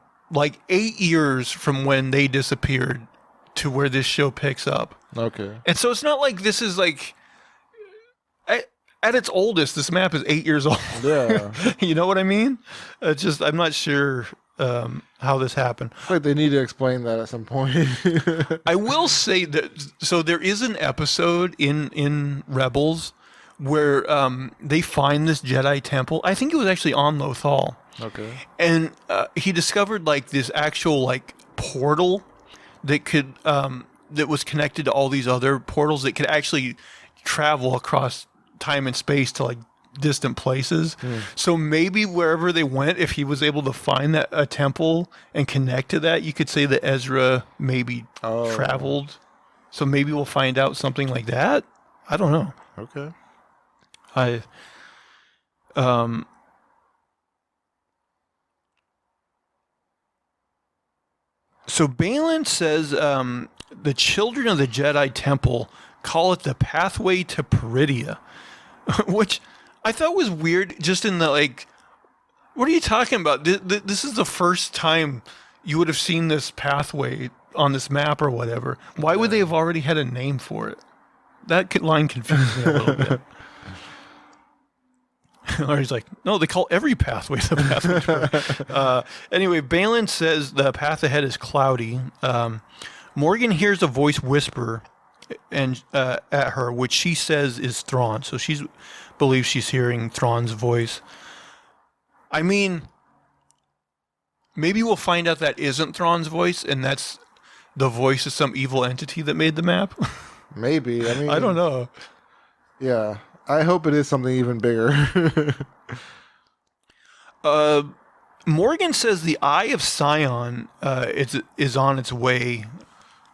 years from when they disappeared to where this show picks up. Okay. And so it's not like this is at its oldest, this map is 8 years old. Yeah. You know what I mean? It's just, I'm not sure how this happened. They need to explain that at some point. I will say that, so there is an episode in Rebels where they find this Jedi temple. I think it was actually on Lothal. Okay. And he discovered this actual portal that could that was connected to all these other portals that could actually travel across time and space to distant places. So maybe wherever they went, if he was able to find a temple and connect to that, you could say that Ezra maybe traveled. So maybe we'll find out something like that. I don't know. Okay. So Baylan says the children of the Jedi Temple call it the pathway to Peridia, which I thought was weird. Just in the like, what are you talking about? This is the first time you would have seen this pathway on this map or whatever. Why would they have already had a name for it? That line confused me a little bit. Or he's like, no, they call every pathway the pathway. Anyway, Balin says the path ahead is cloudy. Morgan hears a voice whisper and at her, which she says is Thrawn. So she believes she's hearing Thrawn's voice. I mean, maybe we'll find out that isn't Thrawn's voice, and that's the voice of some evil entity that made the map. Maybe. I mean, I don't know. Yeah. I hope it is something even bigger. Morgan says the Eye of Sion is on its way.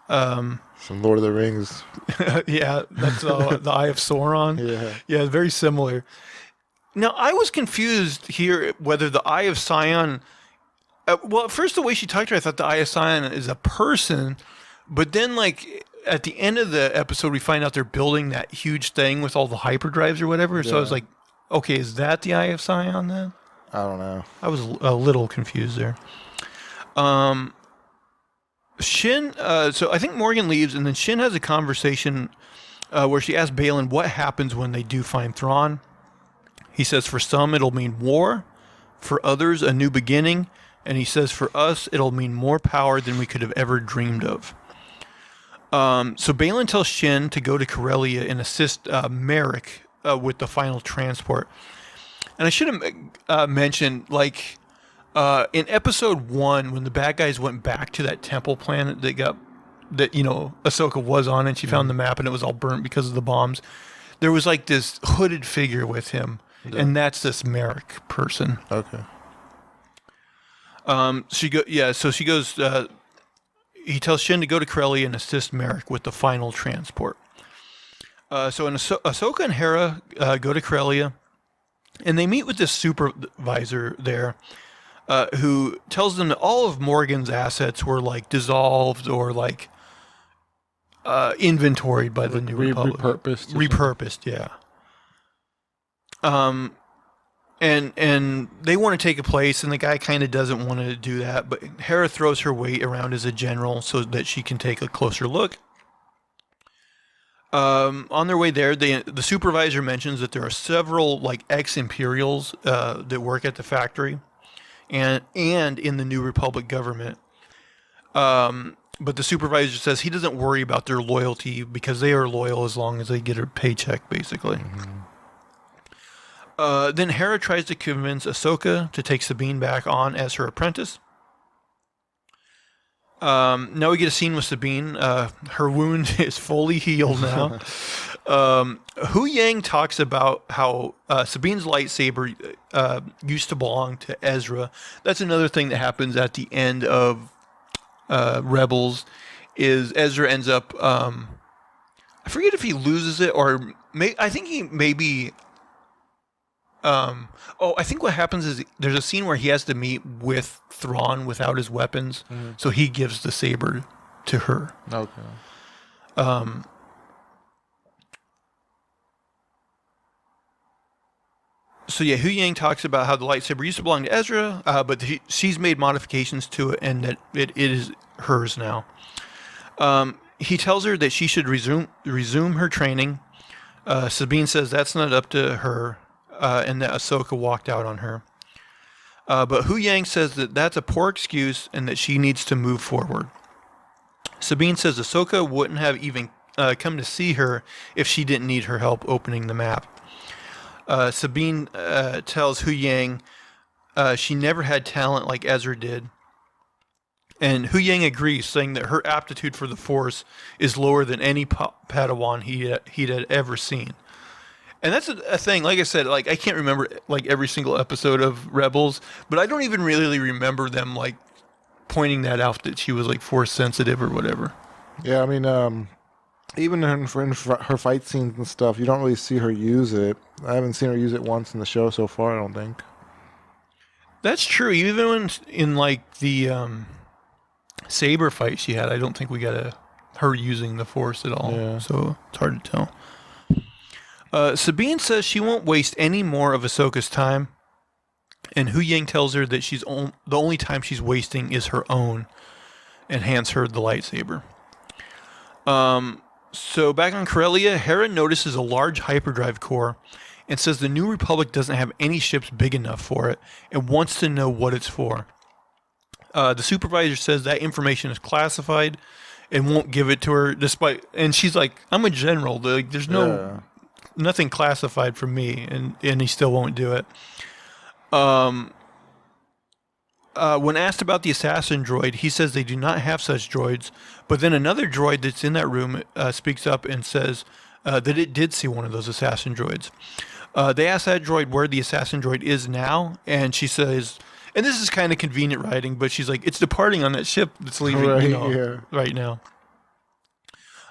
Some Lord of the Rings. Yeah, that's the Eye of Sauron. Yeah, very similar. Now, I was confused here whether the Eye of Sion... well, at first, the way she talked to her, I thought the Eye of Sion is a person, but then, like... At the end of the episode, we find out they're building that huge thing with all the hyperdrives or whatever. So I was like, okay, is that the Eye of Sion then? I don't know. I was a little confused there. Shin, so I think Morgan leaves, and then Shin has a conversation where she asks Balin what happens when they do find Thrawn. He says for some, it'll mean war. For others, a new beginning. And he says for us, it'll mean more power than we could have ever dreamed of. So Balin tells Shin to go to Corellia and assist Merrick with the final transport. And I should have mentioned, like, in episode 1, when the bad guys went back to that temple planet that Ahsoka was on, and she found the map and it was all burnt because of the bombs, there was like this hooded figure with him, and that's this Merrick person. Okay. So she goes... he tells Shin to go to Corellia and assist Merrick with the final transport. So Ahsoka and Hera go to Corellia, and they meet with this supervisor there, who tells them that all of Morgan's assets were like dissolved or like inventoried by the New Republic. Repurposed, yeah. And they want to take a place, and the guy kind of doesn't want to do that, but Hera throws her weight around as a general so that she can take a closer look. On their way there, the supervisor mentions that there are several like ex-Imperials that work at the factory and in the New Republic government. But the supervisor says he doesn't worry about their loyalty because they are loyal as long as they get a paycheck, basically. Mm-hmm. Then Hera tries to convince Ahsoka to take Sabine back on as her apprentice. Now we get a scene with Sabine. Her wound is fully healed now. Hu Yang talks about how Sabine's lightsaber used to belong to Ezra. That's another thing that happens at the end of Rebels, is Ezra ends up... I forget if he loses it or... I think he maybe... I think what happens is there's a scene where he has to meet with Thrawn without his weapons, so he gives the saber to her. Okay. So yeah, Hu Yang talks about how the lightsaber used to belong to Ezra, but she's made modifications to it, and that it is hers now. He tells her that she should resume her training. Sabine says that's not up to her. And that Ahsoka walked out on her. But Hu Yang says that that's a poor excuse and that she needs to move forward. Sabine says Ahsoka wouldn't have even come to see her if she didn't need her help opening the map. Sabine tells Hu Yang she never had talent like Ezra did. And Hu Yang agrees, saying that her aptitude for the Force is lower than any Padawan he'd had ever seen. And that's a thing, like I said, like I can't remember like every single episode of Rebels, but I don't even really remember them like pointing that out, that she was like Force sensitive or whatever. Yeah, I mean, even in her fight scenes and stuff, you don't really see her use it. I haven't seen her use it once in the show so far, I don't think. That's true. Even in like the saber fight she had, I don't think we got her using the Force at all. Yeah. So it's hard to tell. Sabine says she won't waste any more of Ahsoka's time, and Hu Yang tells her that the only time she's wasting is her own, and hands her the lightsaber. So back on Corellia, Hera notices a large hyperdrive core and says the New Republic doesn't have any ships big enough for it and wants to know what it's for. The supervisor says that information is classified and won't give it to her, and she's like, I'm a general. There's nothing classified for me, and he still won't do it. When asked about the assassin droid, he says they do not have such droids, but then another droid that's in that room speaks up and says that it did see one of those assassin droids. They ask that droid where the assassin droid is now, and she says, and this is kind of convenient writing, but she's like, it's departing on that ship that's leaving right now.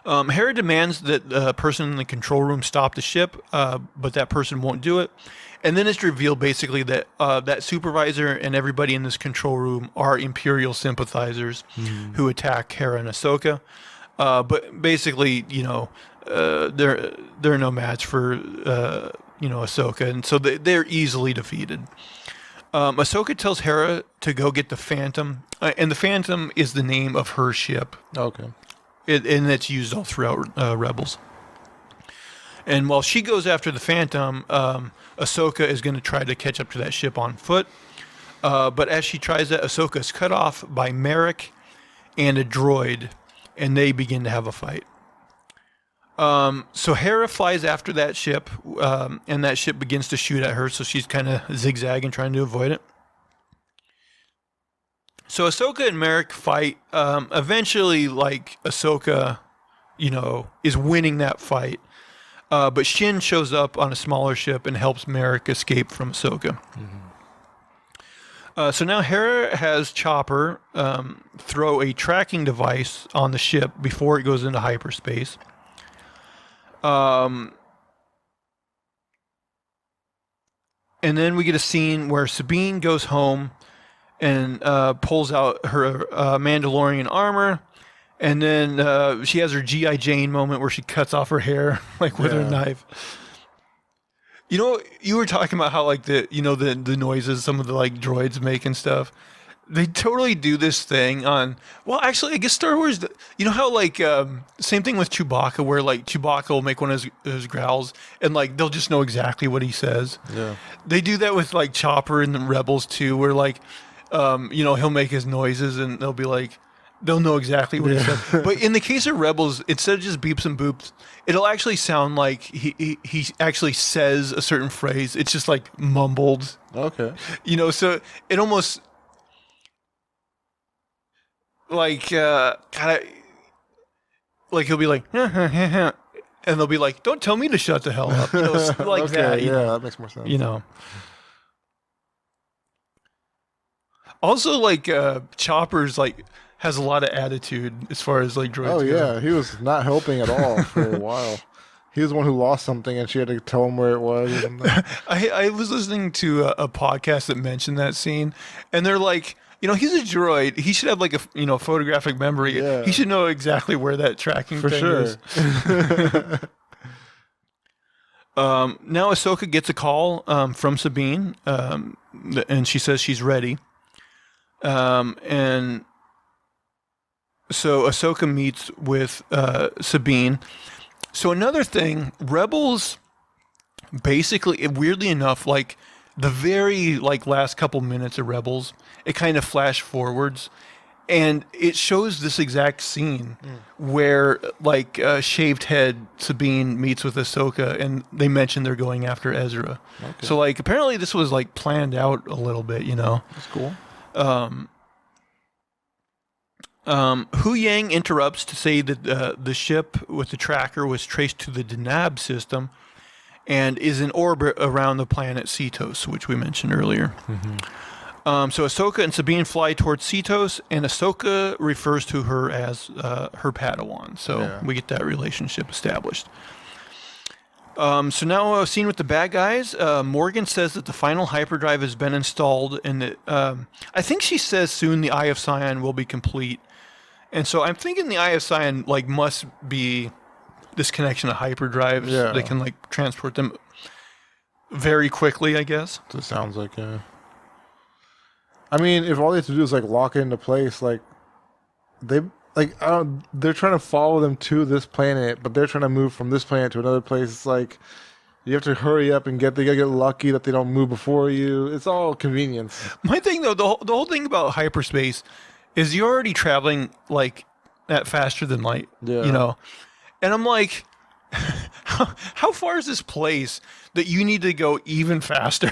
Hera demands that the person in the control room stop the ship, but that person won't do it. And then it's revealed basically that that supervisor and everybody in this control room are Imperial sympathizers who attack Hera and Ahsoka. But basically, they're no match for Ahsoka, and so they're easily defeated. Ahsoka tells Hera to go get the Phantom, and the Phantom is the name of her ship. Okay. And it's used all throughout Rebels. And while she goes after the Phantom, Ahsoka is going to try to catch up to that ship on foot. But as she tries that, Ahsoka is cut off by Merrick and a droid, and they begin to have a fight. So Hera flies after that ship, and that ship begins to shoot at her, so she's kind of zigzagging, trying to avoid it. So Ahsoka and Merrick fight. Eventually, Ahsoka, is winning that fight. But Shin shows up on a smaller ship and helps Merrick escape from Ahsoka. So now Hera has Chopper throw a tracking device on the ship before it goes into hyperspace. And then we get a scene where Sabine goes home and pulls out her Mandalorian armor. And then she has her G.I. Jane moment where she cuts off her hair, with her knife. You were talking about how, the noises some of the, droids make and stuff. They totally do this thing on... Well, actually, I guess Star Wars... how, same thing with Chewbacca, where, Chewbacca will make one of his growls, and, they'll just know exactly what he says. Yeah. They do that with, Chopper and the Rebels, too, where, he'll make his noises, and they'll be like... They'll know exactly what he said. But in the case of Rebels, instead of just beeps and boops, it'll actually sound like he actually says a certain phrase. It's just mumbled. Okay. So it almost he'll be like, and they'll be like, don't tell me to shut the hell up. Okay, that. That makes more sense. Also, Chopper's has a lot of attitude as far as droids go. Oh yeah, he was not helping at all for a while. He was the one who lost something, and she had to tell him where it was. I was listening to a podcast that mentioned that scene, and they're like, he's a droid. He should have a photographic memory. Yeah. He should know exactly where that tracking thing is. Now Ahsoka gets a call from Sabine, and she says she's ready. And so Ahsoka meets with Sabine. So another thing, Rebels, basically, weirdly enough, the very last couple minutes of Rebels, it kind of flash forwards, and it shows this exact scene where shaved head Sabine meets with Ahsoka, and they mention they're going after Ezra. Okay. So apparently this was planned out a little bit. That's cool. Hu Yang interrupts to say that the ship with the tracker was traced to the Denab system and is in orbit around the planet Cetos, which we mentioned earlier. So Ahsoka and Sabine fly towards Cetos, and Ahsoka refers to her as her Padawan. So we get that relationship established. So now a scene with the bad guys. Morgan says that the final hyperdrive has been installed, and that I think she says soon the Eye of Sion will be complete. And so I'm thinking the Eye of Sion like must be this connection to hyperdrives. Yeah. They can like transport them very quickly, I guess. It sounds like, yeah. I mean, if all they have to do is like lock it into place, like they're trying to follow them to this planet, but they're trying to move from this planet to another place. It's like you have to hurry up and they gotta get lucky that they don't move before you. It's all convenience. My thing though, the whole thing about hyperspace is you're already traveling like that faster than light. Yeah. You know, and I'm like, how far is this place that you need to go even faster?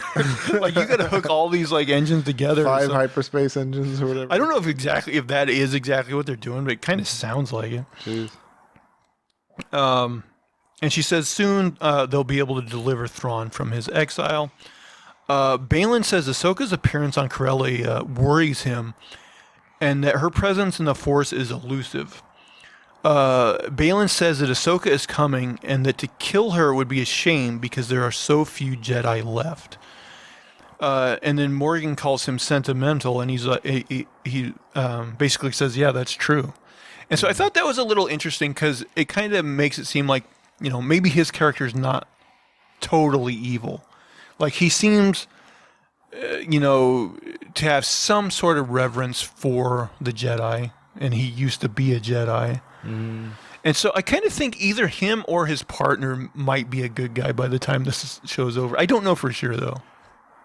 Like you got to hook all these like engines together. 5 hyperspace engines or whatever. I don't know if that is exactly what they're doing, but it kind of sounds like it. Jeez. And she says soon they'll be able to deliver Thrawn from his exile. Baylan says Ahsoka's appearance on Corelli worries him, and that her presence in the Force is elusive. Baylan says that Ahsoka is coming, and that to kill her would be a shame because there are so few Jedi left. And then Morgan calls him sentimental, and he basically says, "Yeah, that's true." And so I thought that was a little interesting because it kind of makes it seem like, you know, maybe his character is not totally evil. Like he seems, you know, to have some sort of reverence for the Jedi, and he used to be a Jedi. And so I kind of think either him or his partner might be a good guy by the time this show's over. I don't know for sure, though.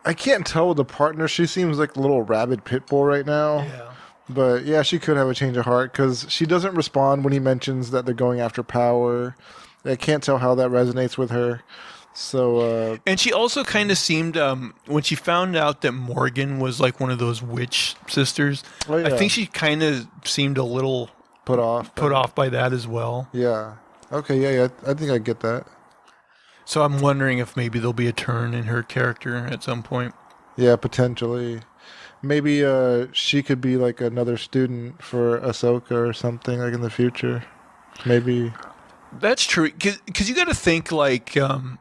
I can't tell with the partner. She seems like a little rabid pit bull right now. Yeah. But yeah, she could have a change of heart because she doesn't respond when he mentions that they're going after power. I can't tell how that resonates with her. So, and she also kind of seemed, when she found out that Morgan was like one of those witch sisters, Oh, yeah. I think she kind of seemed a little put off by that as well. Yeah. Okay. Yeah. I think I get that. So I'm wondering if maybe there'll be a turn in her character at some point. Yeah, potentially. Maybe she could be like another student for Ahsoka or something like in the future. Maybe. That's true. Because you got to think like, you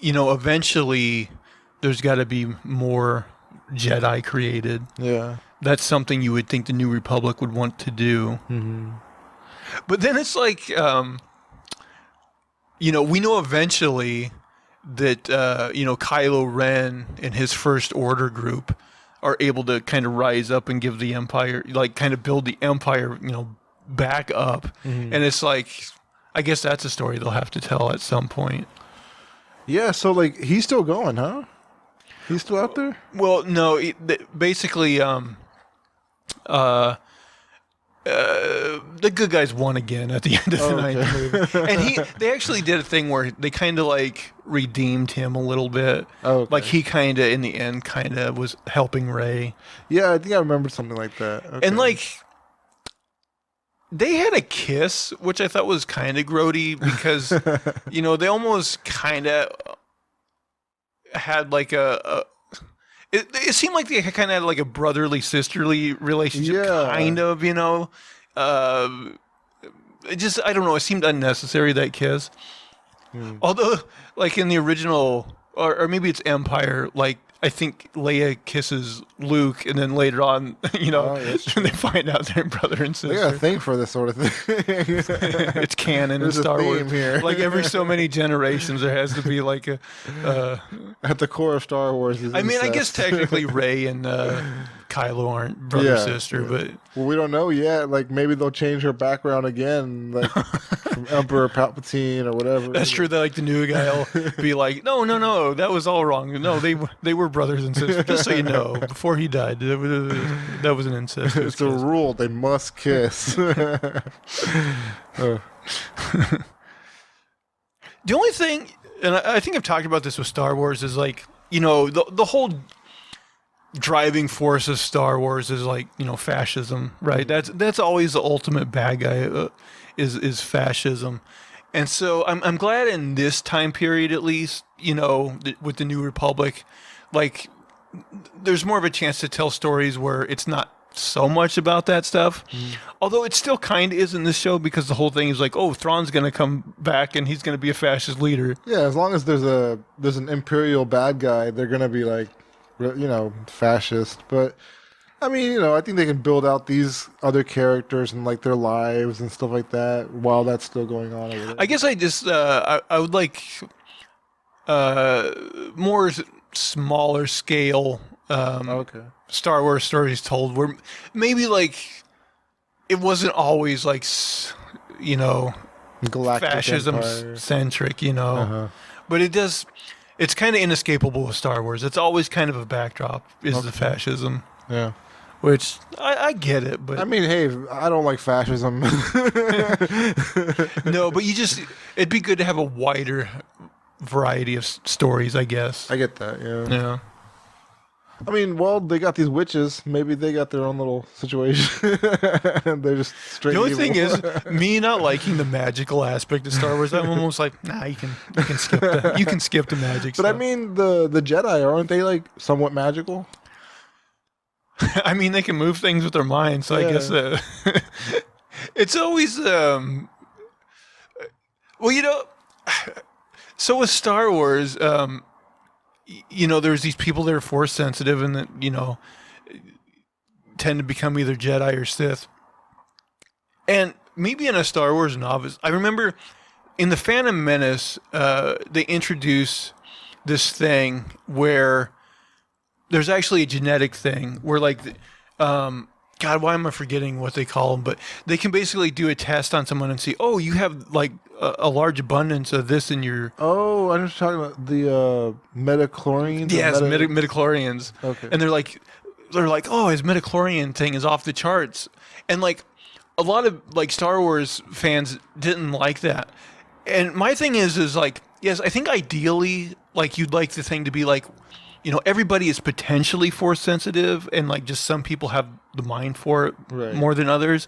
know, eventually there's got to be more Jedi created. Yeah. That's something you would think the New Republic would want to do. Mm-hmm. But then it's like, you know, we know eventually that, you know, Kylo Ren and his First Order group are able to kind of rise up and give the Empire, like kind of build the Empire, you know, back up. Mm-hmm. And it's like, I guess that's a story they'll have to tell at some point. Yeah, so like he's still going, huh? He's still out there? Well, no, basically, the good guys won again at the end of the ninth movie, and they actually did a thing where they kind of like redeemed him a little bit. Okay. Like he kind of in the end kind of was helping Rey. Yeah, I think I remember something like that. Okay. And like they had a kiss, which I thought was kind of grody because you know they almost kind of had like it seemed like they kind of had like a brotherly sisterly relationship, kind of, you know. It just, I don't know, it seemed unnecessary, that kiss. Although like in the original, or maybe it's Empire, like I think Leia kisses Luke, and then later on, you know, they find out they're brother and sister. They got a thing for this sort of thing. It's canon in Star Wars. Here. Like every so many generations, there has to be like a. At the core of Star Wars is incest. I mean, I guess technically Rey and Kylo aren't brother sister, but well, we don't know yet. Like maybe they'll change her background again, like from Emperor Palpatine or whatever. That's true. That like the new guy will be like, no, that was all wrong. No, they were brothers and sisters. Just so you know, before he died, that was an incest. It's a rule; they must kiss. The only thing, and I think I've talked about this with Star Wars, is like, you know, the whole driving force of Star Wars is like, you know, fascism, right? That's always the ultimate bad guy, is fascism. And so I'm glad in this time period, at least, you know, with the New Republic, like there's more of a chance to tell stories where it's not so much about that stuff. Although it still kind of is in this show, because the whole thing is like, oh, Thrawn's going to come back and he's going to be a fascist leader. Yeah, as long as there's an imperial bad guy, they're going to be like, you know, fascist. But I mean, I think they can build out these other characters and like their lives and stuff like that while that's still going on over there. I guess I just I would like more smaller scale Okay. Star Wars stories told where maybe like it wasn't always like Galactic fascism Empire. centric, Uh-huh. but it's kind of inescapable with Star Wars. It's always kind of a backdrop is the fascism, Yeah. which I get it, but I mean, hey, I don't like fascism. no, but it'd be good to have a wider variety of stories, I guess. I get that, yeah. Yeah. I mean, well, they got these witches. Maybe they got their own little situation. They're just straight The only evil. thing is, me not liking the magical aspect of Star Wars, I'm almost like, nah, you can skip the magic. But stuff. I mean, the Jedi, aren't they like somewhat magical? I mean, they can move things with their mind, so I Yeah. guess it's always well, so with Star Wars, there's these people that are force sensitive and that tend to become either Jedi or Sith. And me being a Star Wars novice, I remember in the Phantom Menace, they introduce this thing where there's actually a genetic thing where like, God, why am I forgetting what they call them? But they can basically do a test on someone and see, oh, you have like a large abundance of this in your. Oh, I'm just talking about the metachlorians. Yes, midichlorians. Okay. And they're like, oh, his midichlorian thing is off the charts, and like a lot of like Star Wars fans didn't like that. And my thing is like, yes, I think ideally, like you'd like the thing to be like, everybody is potentially force sensitive, and like just some people have the mind for it Right. more than others.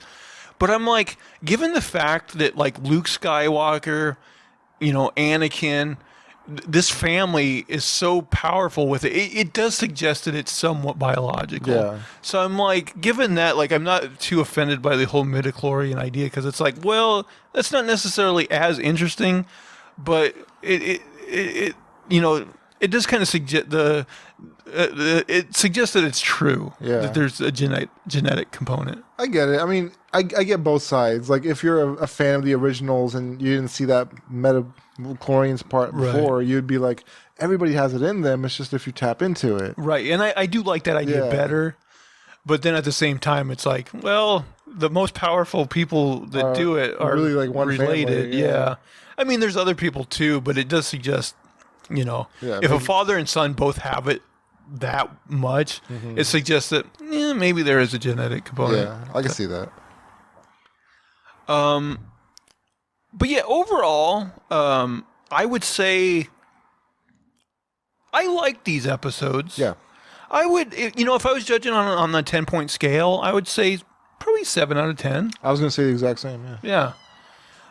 But I'm like, given the fact that like Luke Skywalker, Anakin, this family is so powerful with it, it does suggest that it's somewhat biological. Yeah. So I'm like, given that, like, I'm not too offended by the whole midichlorian idea because it's like, well, that's not necessarily as interesting, but it does kind of suggest it suggests that it's true. Yeah. That there's a genetic component. I get it. I mean, I get both sides. Like, if you're a fan of the originals and you didn't see that metachlorians part Right. before, you'd be like, everybody has it in them. It's just if you tap into it. Right. And I do like that idea Yeah. better. But then at the same time, it's like, well, the most powerful people that do it are really like one related. family, yeah. I mean, there's other people too, but it does suggest, Yeah, if a father and son both have it that much, it suggests that maybe there is a genetic component. Yeah, I can see that. But yeah, overall, I would say I like these episodes. Yeah. I would, if I was judging on the 10-point scale, I would say probably 7 out of 10. I was going to say the exact same, yeah.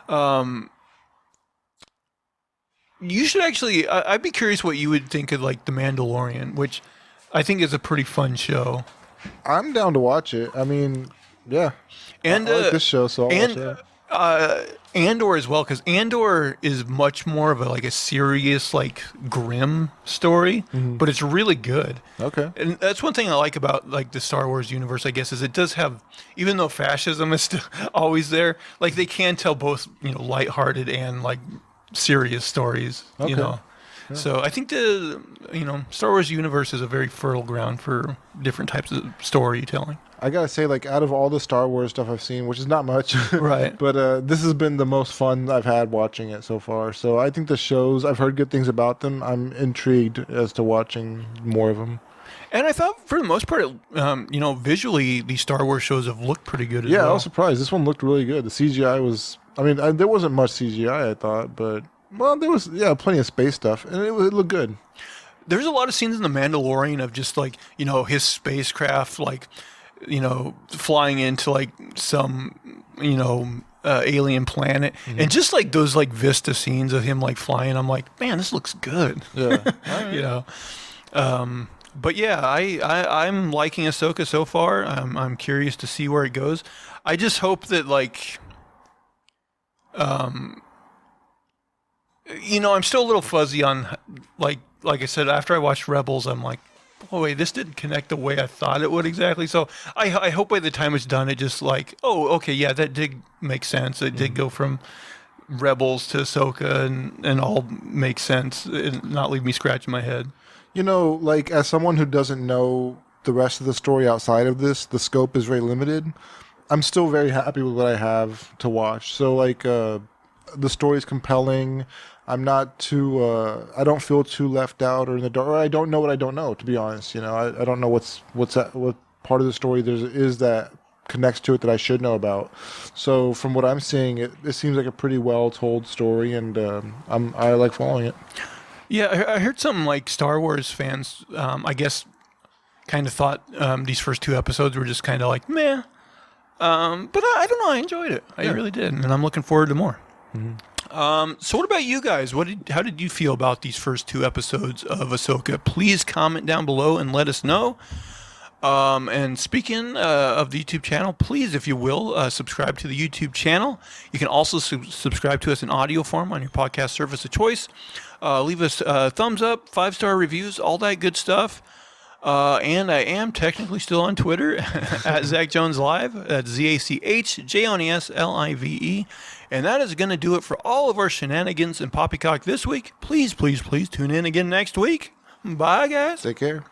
Yeah. You should actually, I'd be curious what you would think of like The Mandalorian, which I think is a pretty fun show. I'm down to watch it. I mean, yeah. And I like this show, so I'll watch it. Andor as well, because Andor is much more of a serious, like grim story, but it's really good. Okay. And that's one thing I like about like the Star Wars universe, I guess, is it does have, even though fascism is still always there, like they can tell both, lighthearted and like serious stories, Okay. Yeah. So I think the Star Wars universe is a very fertile ground for different types of storytelling. I gotta say, like, out of all the Star Wars stuff I've seen, which is not much, Right. but this has been the most fun I've had watching it so far. So I think the shows, I've heard good things about them. I'm intrigued as to watching more of them. And I thought for the most part, visually these Star Wars shows have looked pretty good as Yeah, well. I was surprised. This one looked really good. The CGI was, there wasn't much CGI, I thought, but, well, there was, plenty of space stuff, and it looked good. There's a lot of scenes in The Mandalorian of just like, his spacecraft, like, flying into like some, alien planet, and just like those like vista scenes of him like flying. I'm like, man, this looks good. Yeah. All right. But yeah, I'm liking Ahsoka so far. I'm curious to see where it goes. I just hope that like, I'm still a little fuzzy on like I said, after I watched Rebels, I'm like, boy, this didn't connect the way I thought it would exactly. So I hope by the time it's done, it just like, oh, okay, yeah, that did make sense. It did go from Rebels to Ahsoka and all make sense and not leave me scratching my head. You know, like as someone who doesn't know the rest of the story outside of this, the scope is very limited. I'm still very happy with what I have to watch. So like the story is compelling. I'm not too I don't feel too left out or in the dark. Or I don't know what I don't know, to be honest. You know, I don't know what part of the story there is that connects to it that I should know about. So from what I'm seeing, it seems like a pretty well told story, and I like following it. Yeah, I heard something like Star Wars fans, I guess, kind of thought these first 2 episodes were just kind of like meh. But I don't know. I enjoyed it. I really did, and I'm looking forward to more. So what about you guys? How did you feel about these first 2 episodes of Ahsoka? Please comment down below and let us know. And speaking of the YouTube channel, please, if you will, subscribe to the YouTube channel. You can also subscribe to us in audio form on your podcast service of choice. Leave us thumbs up, 5-star reviews, all that good stuff. And I am technically still on Twitter at Zach Jones Live. That's ZachJonesLive. And that is going to do it for all of our shenanigans and poppycock this week. Please, please, please tune in again next week. Bye, guys. Take care.